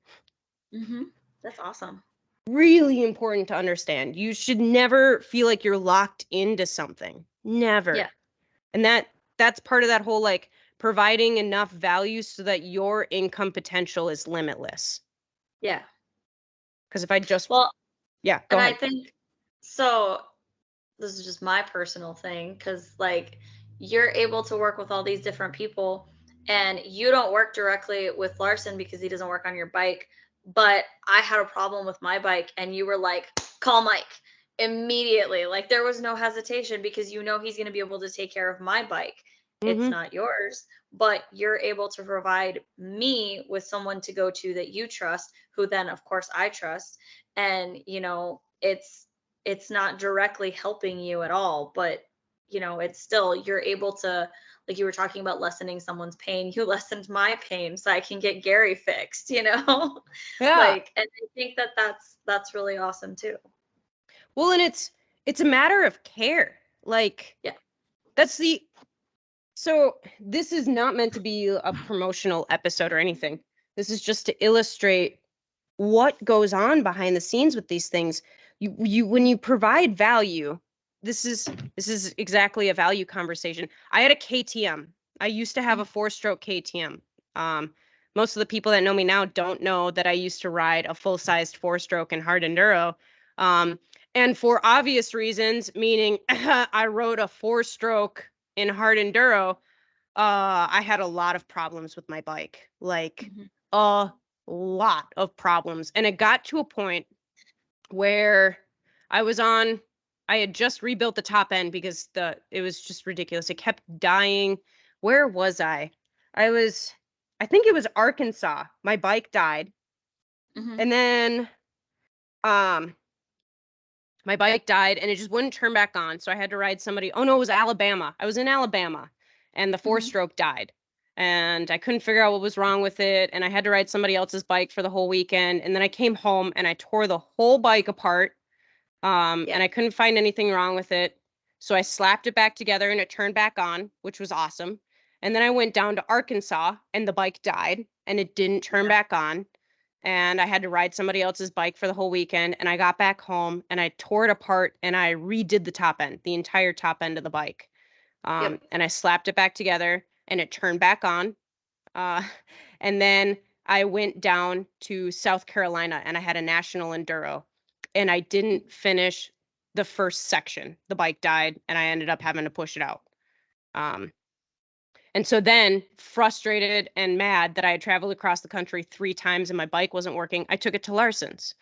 Speaker 2: Mhm. That's awesome.
Speaker 1: Really important to understand. You should never feel like you're locked into something.
Speaker 2: Yeah.
Speaker 1: Never. And that's part of that whole like providing enough value so that your income potential is limitless.
Speaker 2: Yeah.
Speaker 1: Because if I just
Speaker 2: Well,
Speaker 1: yeah, go
Speaker 2: and I
Speaker 1: ahead.
Speaker 2: think so this is just my personal thing because like you're able to work with all these different people, and you don't work directly with Larson because he doesn't work on your bike, but I had a problem with my bike and you were like, call Mike immediately. Like there was no hesitation because he's going to be able to take care of my bike. It's
Speaker 1: Mm-hmm.
Speaker 2: not yours, but you're able to provide me with someone to go to that you trust, who then of course I trust. And it's not directly helping you at all, but it's still, you're able to, like you were talking about lessening someone's pain, you lessened my pain so I can get Gary fixed.
Speaker 1: Yeah.
Speaker 2: Like, and I think that that's really awesome too.
Speaker 1: Well, and it's a matter of care. Like
Speaker 2: Yeah.
Speaker 1: that's the so this is not meant to be a promotional episode or anything. This is just to illustrate what goes on behind the scenes with these things. You when you provide value, this is exactly a value conversation. I had a KTM. I used to have a 4-stroke KTM. Um, Most of the people that know me now don't know that I used to ride a full-sized 4-stroke in hard enduro. Um, and for obvious reasons, meaning I rode a 4-stroke in hard enduro, I had a lot of problems with my bike, like
Speaker 2: Mhm.
Speaker 1: a lot of problems. And it got to a point where I was on, I had just rebuilt the top end because it was just ridiculous. It kept dying. Where was I? I think it was Arkansas. My bike died.
Speaker 2: Mhm.
Speaker 1: And then um my bike died and it just wouldn't turn back on. So I had to ride somebody. Oh no, it was Alabama. I was in Alabama and the
Speaker 2: Mhm.
Speaker 1: 4-stroke died. And I couldn't figure out what was wrong with it. And I had to ride somebody else's bike for the whole weekend. And then I came home and I tore the whole bike apart.
Speaker 2: Yeah.
Speaker 1: And I couldn't find anything wrong with it. So I slapped it back together and it turned back on, which was awesome. And then I went down to Arkansas and the bike died and it didn't turn back on. And I had to ride somebody else's bike for the whole weekend. And I got back home and I tore it apart and I redid the top end, the entire top end of the bike.
Speaker 2: Yep.
Speaker 1: And I slapped it back together and it turned back on. Uh, and then I went down to South Carolina and I had a national enduro and I didn't finish the first section. The bike died and I ended up having to push it out. Um, and so then, frustrated and mad that I had traveled across the country 3 times and my bike wasn't working, I took it to Larson's.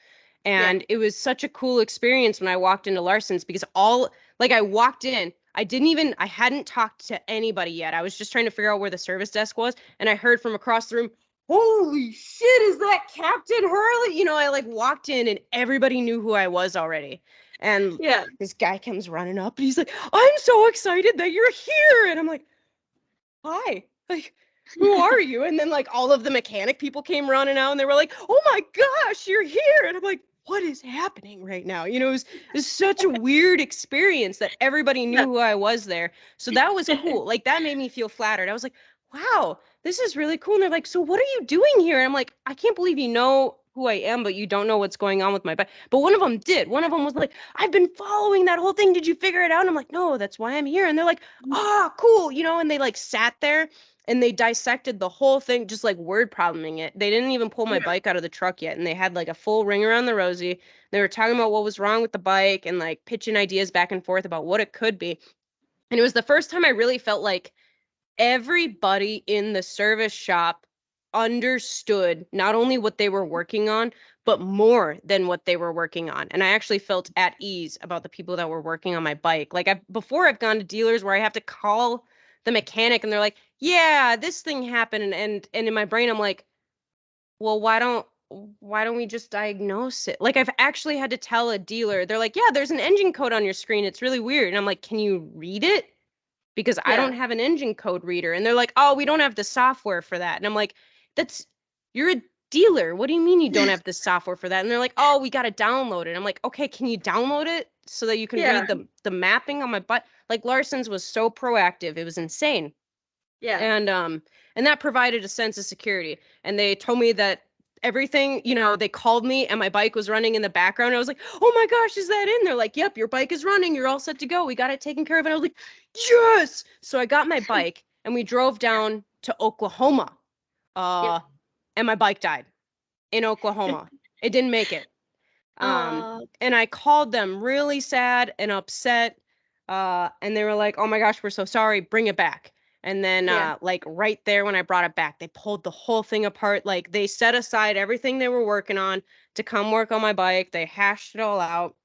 Speaker 1: And it was such a cool experience when I walked into Larson's because I walked in, I hadn't talked to anybody yet. I was just trying to figure out where the service desk was. And I heard from across the room, holy shit, is that Captain.Hurley? You know, I like walked in and everybody knew who I was already. And this guy comes running up and he's like, I'm so excited that you're here. And I'm like, hi, like, who are you? And then like all of the mechanic people came running out and they were like, oh my gosh, you're here. And I'm like, what is happening right now? You know, it was such a weird experience that everybody knew who I was there. So that was cool. Like that made me feel flattered. I was like, wow, this is really cool. And they're like, so what are you doing here? And I'm like, I can't believe you know who I am, but you don't know what's going on with my bike. But one of them did. One of them was like, I've been following that whole thing. Did you figure it out? And I'm like, no, that's why I'm here. And they're like, ah, cool. You know, and they like sat there and they dissected the whole thing, just like word probleming it. They didn't even pull my bike out of the truck yet. And they had like a full ring around the rosy. They were talking about what was wrong with the bike and like pitching ideas back and forth about what it could be. And it was the first time I really felt like everybody in the service shop understood not only what they were working on, but more than what they were working on. And I actually felt at ease about the people that were working on my bike. Like before I've gone to dealers where I have to call the mechanic and they're like, yeah, this thing happened. And in my brain, I'm like, well, why don't we just diagnose it? Like I've actually had to tell a dealer, they're like, yeah, there's an engine code on your screen. It's really weird. And I'm like, can you read it? Because I don't have an engine code reader. And they're like, oh, we don't have the software for that. And I'm like, you're a dealer. What do you mean you don't have the software for that? And they're like, oh, we got to download it. I'm like, okay, can you download it so that you can read the mapping on my butt? Like Larson's was so proactive. It was insane. And that provided a sense of security. And they told me that everything, you know, they called me and my bike was running in the background. I was like, oh my gosh, is that in? They're like, yep, your bike is running. You're all set to go. We got it taken care of. And I was like, yes. So I got my bike and we drove down to Oklahoma. And my bike died in Oklahoma. It didn't make it. And I called them really sad and upset. And they were like, oh my gosh, we're so sorry. Bring it back. And then like right there when I brought it back, they pulled the whole thing apart. Like they set aside everything they were working on to come work on my bike. They hashed it all out.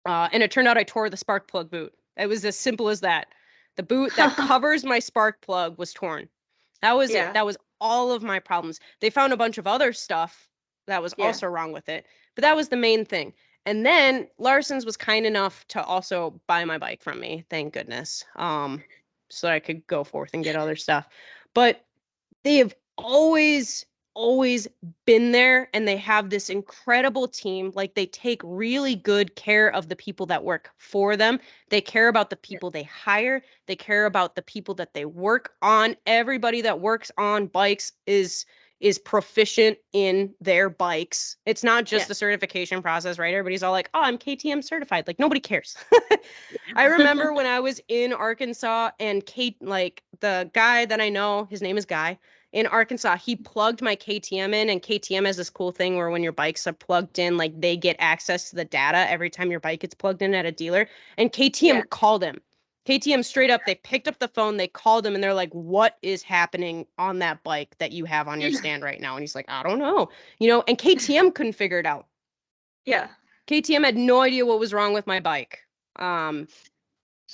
Speaker 1: And it turned out I tore the spark plug boot. It was as simple as that. The boot that covers my spark plug was torn. That was it. That was all of my problems. They found a bunch of other stuff that was also wrong with it, but that was the main thing. And then Larson's was kind enough to also buy my bike from me, thank goodness, so I could go forth and get other stuff. But they have always been there, and they have this incredible team. Like they take really good care of the people that work for them. They care about the people they hire. They care about the people that they work on. Everybody that works on bikes is proficient in their bikes. It's not just the certification process, right? Everybody's all like, oh, I'm KTM certified. Like nobody cares. I remember when I was in Arkansas and like the guy that I know, his name is Guy, in Arkansas, he plugged my KTM in, and KTM has this cool thing where when your bikes are plugged in, like they get access to the data every time your bike gets plugged in at a dealer. And KTM called him. KTM straight up, they picked up the phone, they called him, and they're like, what is happening on that bike that you have on your stand right now? And he's like, I don't know. You know, and KTM couldn't figure it out. KTM had no idea what was wrong with my bike. But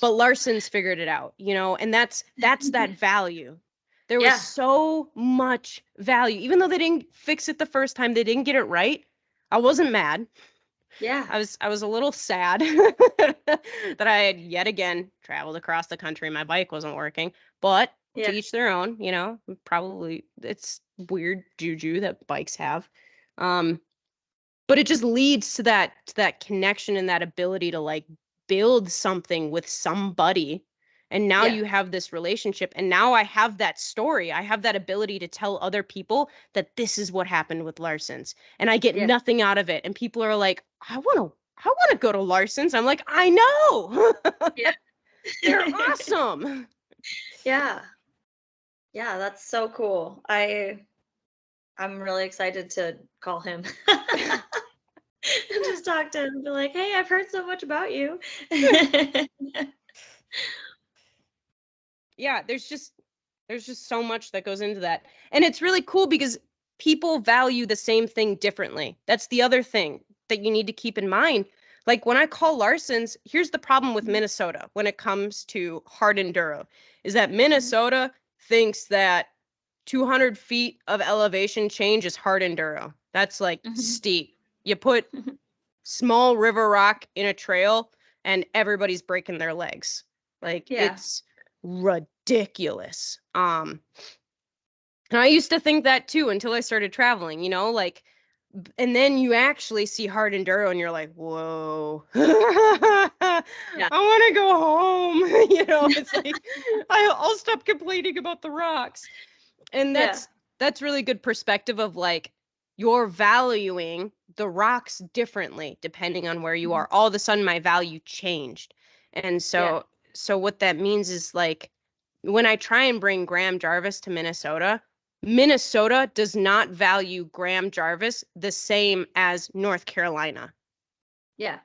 Speaker 1: Larson's figured it out, you know, and that's that value. There was so much value. Even though they didn't fix it the first time, they didn't get it right. I wasn't mad. I was a little sad that I had yet again traveled across the country. My bike wasn't working, but to each their own, you know, probably it's weird juju that bikes have. But it just leads to that connection and that ability to like build something with somebody. And now
Speaker 2: Yeah.
Speaker 1: you have this relationship. And now I have that story. I have that ability to tell other people that this is what happened with Larson's. And I get
Speaker 2: Yeah.
Speaker 1: nothing out of it. And people are like, I want to go to Larson's. I'm like, I know.
Speaker 2: Yeah.
Speaker 1: They're awesome.
Speaker 2: Yeah. Yeah, that's so cool. I'm really excited to call him. And just talk to him and be like, "Hey, I've heard so much about you."
Speaker 1: Yeah, there's just so much that goes into that. And it's really cool because people value the same thing differently. That's the other thing that you need to keep in mind. Like when I call Larson's, here's the problem with Minnesota when it comes to hard enduro is that Minnesota thinks that 200 feet of elevation change is hard enduro. That's like steep. You put small river rock in a trail and everybody's breaking their legs. Like
Speaker 2: Yeah.
Speaker 1: it's ridiculous. And I used to think that too until I started traveling, like and then you actually see hard enduro and you're like, whoa. I
Speaker 2: Yeah.
Speaker 1: want to go home. It's like I'll stop complaining about the rocks. And
Speaker 2: Yeah.
Speaker 1: that's really good perspective of like you're valuing the rocks differently depending on where you are. All of a sudden my value changed. And
Speaker 2: Yeah.
Speaker 1: so what that means is like when I try and bring Graham Jarvis to Minnesota, Minnesota does not value Graham Jarvis the same as North Carolina.
Speaker 2: Yeah.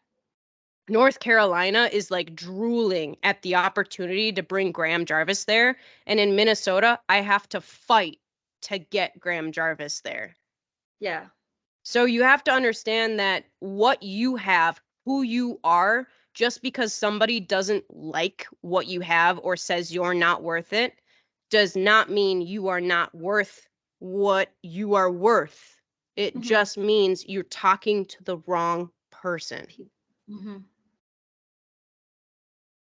Speaker 1: North Carolina is like drooling at the opportunity to bring Graham Jarvis there. And in Minnesota, I have to fight to get Graham Jarvis there.
Speaker 2: Yeah.
Speaker 1: So you have to understand that what you have, who you are, just because somebody doesn't like what you have or says you're not worth it, does not mean you are not worth what you are worth. It just means you're talking to the wrong person.
Speaker 2: Mm-hmm.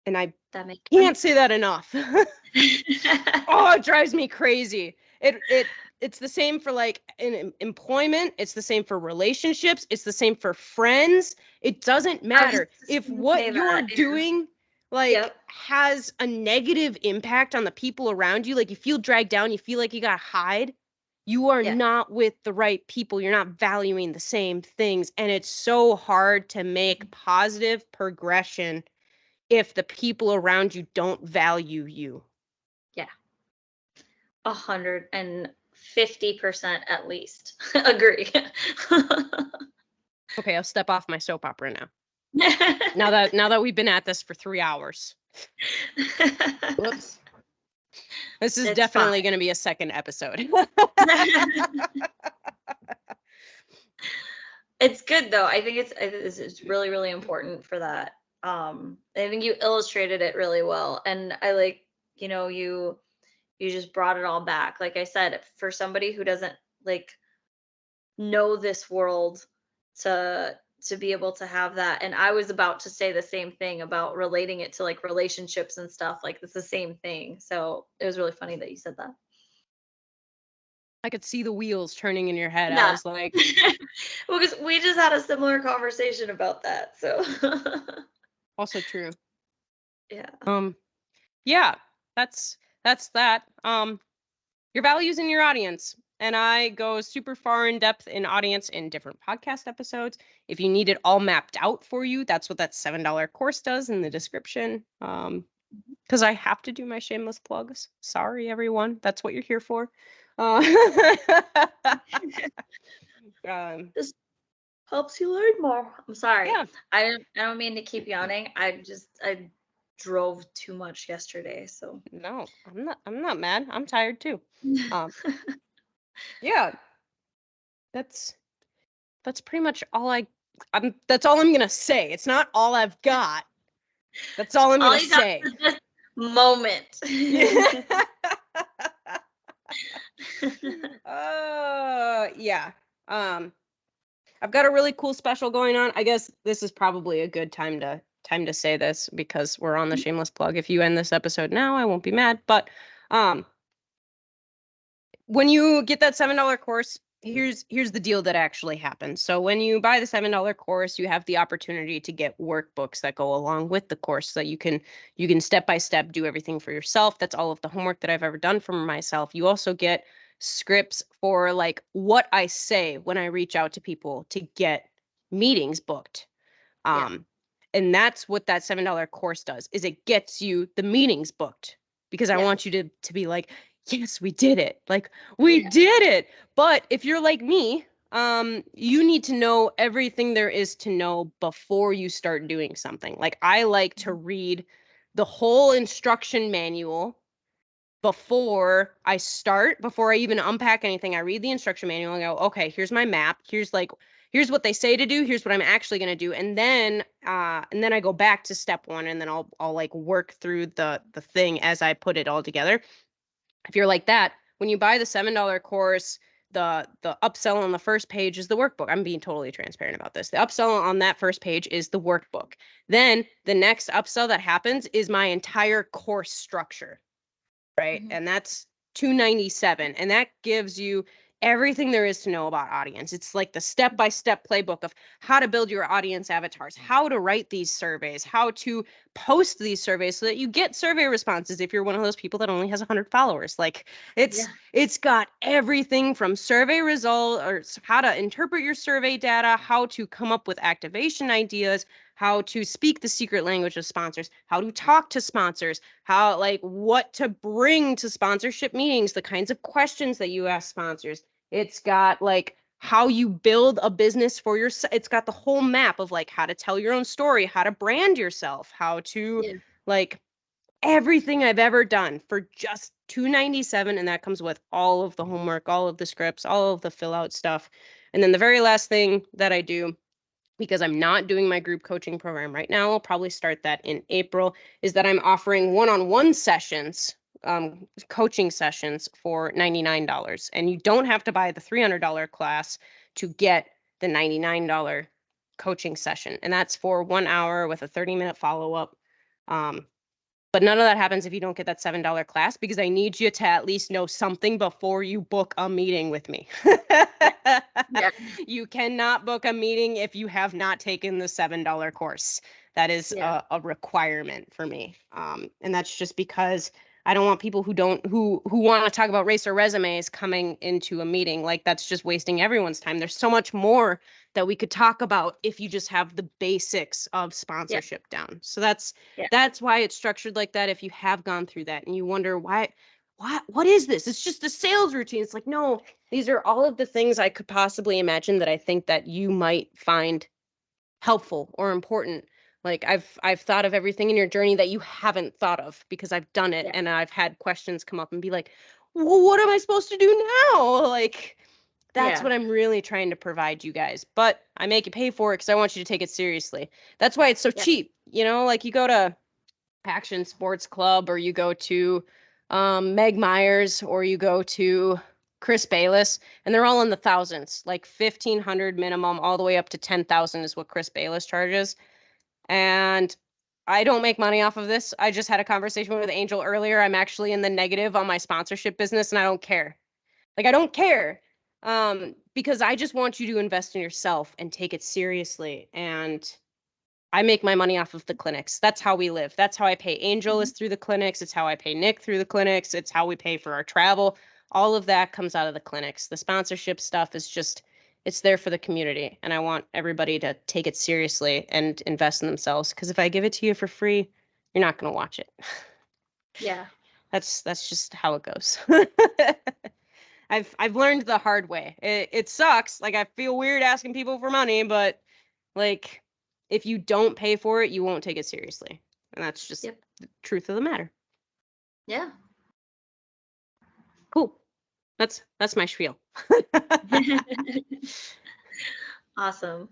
Speaker 1: And I
Speaker 2: That makes
Speaker 1: can't
Speaker 2: sense.
Speaker 1: say that enough. Oh, it drives me crazy. It's the same for like in employment, it's the same for relationships, it's the same for friends. It doesn't
Speaker 2: I was
Speaker 1: matter
Speaker 2: just
Speaker 1: if
Speaker 2: gonna
Speaker 1: what
Speaker 2: say
Speaker 1: you're
Speaker 2: that. Yeah.
Speaker 1: doing like
Speaker 2: Yep.
Speaker 1: has a negative impact on the people around you, like you feel dragged down, you feel like you got to hide, you are
Speaker 2: Yeah.
Speaker 1: not with the right people. You're not valuing the same things, and it's so hard to make positive progression if the people around you don't value you.
Speaker 2: Yeah. 150% at least. Agree.
Speaker 1: Okay, I'll step off my soap opera now. Now that we've been at this for 3 hours. Whoops. This is
Speaker 2: It's fine.
Speaker 1: definitely going to be a second episode.
Speaker 2: It's good though. I think it's really, really important for that. I think you illustrated it really well. And I like, you just brought it all back. Like I said, for somebody who doesn't like know this world to be able to have that. And I was about to say the same thing about relating it to like relationships and stuff. Like it's the same thing. So it was really funny that you said that.
Speaker 1: I could see the wheels turning in your head. I
Speaker 2: Yeah.
Speaker 1: was like,
Speaker 2: Well, because we just had a similar conversation about that. So
Speaker 1: also true.
Speaker 2: yeah.
Speaker 1: Yeah, that's that. Your values in your audience. And I go super far in depth in audience in different podcast episodes. If you need it all mapped out for you, that's what that $7 course does in the description. Because I have to do my shameless plugs. Sorry, everyone. That's what you're here for.
Speaker 2: This helps you learn more. I'm sorry.
Speaker 1: Yeah.
Speaker 2: I don't mean to keep yawning. I drove too much yesterday, so
Speaker 1: No, I'm not mad. I'm tired too. Um, yeah, that's pretty much all that's all I'm gonna say. It's not all I've got. That's all I'm
Speaker 2: all
Speaker 1: gonna
Speaker 2: you got
Speaker 1: say.
Speaker 2: is this moment.
Speaker 1: Yeah. I've got a really cool special going on. I guess this is probably a good time to say this because we're on the shameless plug. If you end this episode now, I won't be mad. But when you get that $7 course, here's the deal that actually happens. So when you buy the $7 course, you have the opportunity to get workbooks that go along with the course, so that you can step by step do everything for yourself. That's all of the homework that I've ever done for myself. You also get scripts for like what I say when I reach out to people to get meetings booked.
Speaker 2: Yeah.
Speaker 1: And that's what that $7 course does, is it gets you the meetings booked, because I
Speaker 2: Yeah.
Speaker 1: want you to be like, yes, we did it. Like, we
Speaker 2: Yeah.
Speaker 1: did it. But if you're like me, you need to know everything there is to know before you start doing something. Like, I like to read the whole instruction manual before I start, before I even unpack anything. I read the instruction manual and go, okay, here's my map. Here's what they say to do. Here's what I'm actually going to do. And then I go back to step one, and then I'll like work through the thing as I put it all together. If you're like that, when you buy the $7 course, the upsell on the first page is the workbook. I'm being totally transparent about this. The upsell on that first page is the workbook. Then the next upsell that happens is my entire course structure. Right.
Speaker 2: Mhm.
Speaker 1: And that's $297. And that gives you everything there is to know about audience. It's like the step-by-step playbook of how to build your audience avatars, how to write these surveys, how to post these surveys so that you get survey responses if you're one of those people that only has 100 followers. Like,
Speaker 2: Yeah.
Speaker 1: it's got everything from survey result, or how to interpret your survey data, how to come up with activation ideas, how to speak the secret language of sponsors, how to talk to sponsors, how, like, what to bring to sponsorship meetings, the kinds of questions that you ask sponsors. It's got like how you build a business for yourself. It's got the whole map of like how to tell your own story, how to brand yourself, how to
Speaker 2: Yeah.
Speaker 1: like everything I've ever done for just $297. And that comes with all of the homework, all of the scripts, all of the fill out stuff. And then the very last thing that I do, because I'm not doing my group coaching program right now, I'll probably start that in April, is that I'm offering one-on-one sessions, coaching sessions for $99. And you don't have to buy the $300 class to get the $99 coaching session. And that's for 1 hour with a 30-minute follow-up. But none of that happens if you don't get that $7 class, because I need you to at least know something before you book a meeting with me.
Speaker 2: Yeah.
Speaker 1: You cannot book a meeting if you have not taken the $7 course. That is
Speaker 2: Yeah.
Speaker 1: a requirement for me. And that's just because I don't want people who want to talk about race or resumes coming into a meeting. Like, that's just wasting everyone's time. There's so much more that we could talk about if you just have the basics of
Speaker 2: Yeah.
Speaker 1: sponsorship down. So that's
Speaker 2: Yeah.
Speaker 1: why it's structured like that. If you have gone through that and you wonder what is this? It's just a sales routine. It's like, no, these are all of the things I could possibly imagine that I think that you might find helpful or important. Like, I've thought of everything in your journey that you haven't thought of, because I've done it,
Speaker 2: Yeah.
Speaker 1: and I've had questions come up and be like, well, what am I supposed to do now? Like, that's
Speaker 2: Yeah.
Speaker 1: what I'm really trying to provide you guys. But I make you pay for it because I want you to take it seriously. That's why it's so
Speaker 2: Yeah.
Speaker 1: cheap. Like, you go to Action Sports Club, or you go to Meg Myers, or you go to Chris Bayless, and they're all in the thousands, like 1,500 minimum, all the way up to 10,000 is what Chris Bayless charges. And I don't make money off of this. I just had a conversation with Angel earlier. I'm actually in the negative on my sponsorship business, and I don't care. Like, I don't care, because I just want you to invest in yourself and take it seriously. And I make my money off of the clinics. That's how we live. That's how I pay Angel,
Speaker 2: Mhm.
Speaker 1: is through the clinics. It's how I pay Nick, through the clinics. It's how we pay for our travel. All of that comes out of the clinics. The sponsorship stuff is just, it's there for the community. And I want everybody to take it seriously and invest in themselves. Because if I give it to you for free, you're not going to watch it.
Speaker 2: Yeah.
Speaker 1: That's just how it goes. I've learned the hard way. It sucks. Like, I feel weird asking people for money, but like, if you don't pay for it, you won't take it seriously. And that's just
Speaker 2: Yep.
Speaker 1: the truth of the matter.
Speaker 2: Yeah.
Speaker 1: Cool. That's my spiel.
Speaker 2: Awesome.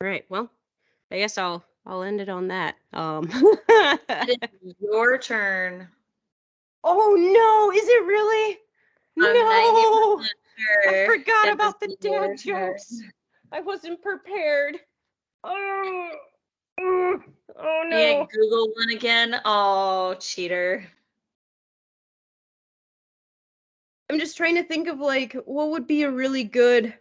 Speaker 1: All right. Well, I guess I'll end it on that.
Speaker 2: It is your turn.
Speaker 1: Oh no, is it really?
Speaker 2: I'm
Speaker 1: No.
Speaker 2: 90%
Speaker 1: I
Speaker 2: sure
Speaker 1: forgot
Speaker 2: it is
Speaker 1: about the
Speaker 2: your
Speaker 1: dad
Speaker 2: turn.
Speaker 1: jokes. I wasn't prepared. Oh, oh
Speaker 2: Yeah,
Speaker 1: no.
Speaker 2: Google one again. Oh, cheater.
Speaker 1: I'm just trying to think of like what would be a really good.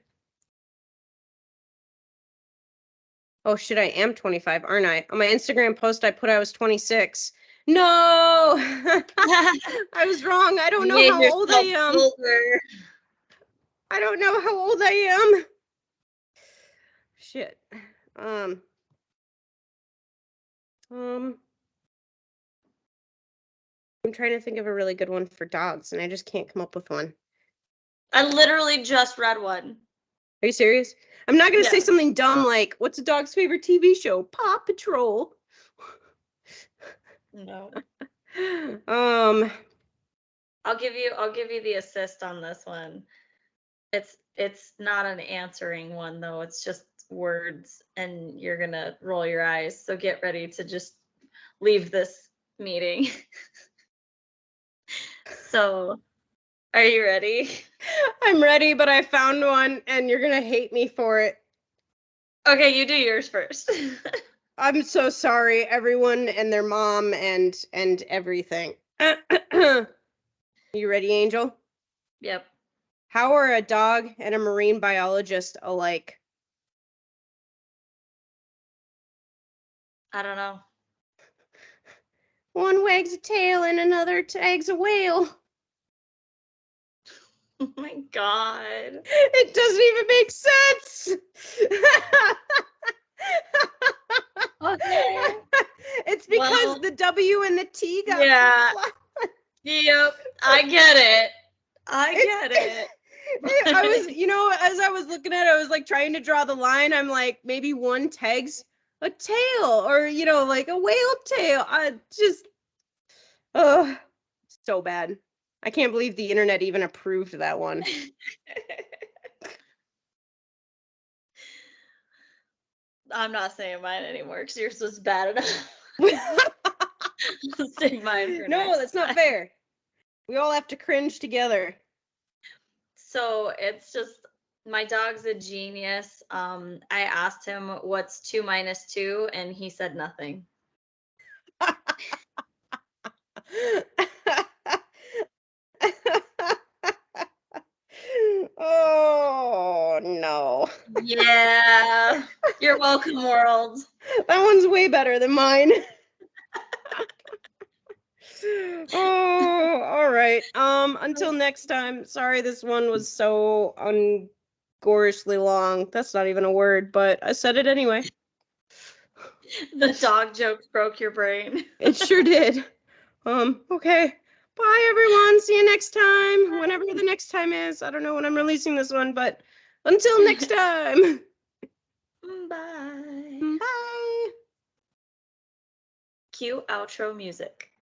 Speaker 1: Oh shit, I am 25, aren't I? On my Instagram post, I put I was 26. No, I was wrong. I don't
Speaker 2: You
Speaker 1: know
Speaker 2: made
Speaker 1: how old I
Speaker 2: yourself
Speaker 1: am.
Speaker 2: older.
Speaker 1: I don't know how old I am. Shit. Um, I'm trying to think of a really good one for dogs, and I just can't come up with one.
Speaker 2: I literally just read one.
Speaker 1: Are you serious? I'm not gonna say
Speaker 2: Yes.
Speaker 1: something dumb like, "What's a dog's favorite TV show?" Paw Patrol.
Speaker 2: No.
Speaker 1: Um,
Speaker 2: I'll give you the assist on this one. It's not an answering one though. It's just words and you're going to roll your eyes. So get ready to just leave this meeting. So, are you ready?
Speaker 1: I'm ready, but I found one, and you're gonna hate me for it.
Speaker 2: Okay, you do yours first.
Speaker 1: I'm so sorry, everyone and their mom and everything. You ready, Angel?
Speaker 2: Yep.
Speaker 1: How are a dog and a marine biologist alike?
Speaker 2: I don't know.
Speaker 1: One wags a tail and another tags a whale.
Speaker 2: Oh my god.
Speaker 1: It doesn't even make sense.
Speaker 2: Okay.
Speaker 1: It's because
Speaker 2: Well,
Speaker 1: the W and the T got
Speaker 2: yeah.
Speaker 1: flip-flopped.
Speaker 2: Yep. I get it. I
Speaker 1: It-
Speaker 2: get it.
Speaker 1: I was, as I was looking at it, I was like trying to draw the line. I'm like, maybe one tags a tail, or like a whale tail. I just, so bad. I can't believe the internet even approved that one.
Speaker 2: I'm not saying mine anymore because yours was bad enough. I'll save mine for
Speaker 1: No,
Speaker 2: next
Speaker 1: that's not
Speaker 2: time.
Speaker 1: fair. We all have to cringe together.
Speaker 2: So it's just my dog's a genius. I asked him what's 2 minus 2, and he said nothing.
Speaker 1: Oh no.
Speaker 2: Yeah. You're welcome, world.
Speaker 1: That one's way better than mine. Oh, all right. Until next time. Sorry this one was so ungorishly long. That's not even a word, but I said it anyway.
Speaker 2: The dog jokes broke your brain.
Speaker 1: It sure did. Okay. Bye everyone. See you next time. Whenever the next time is. I don't know when I'm releasing this one, but until next time.
Speaker 2: Bye.
Speaker 1: Bye.
Speaker 2: Cue outro music.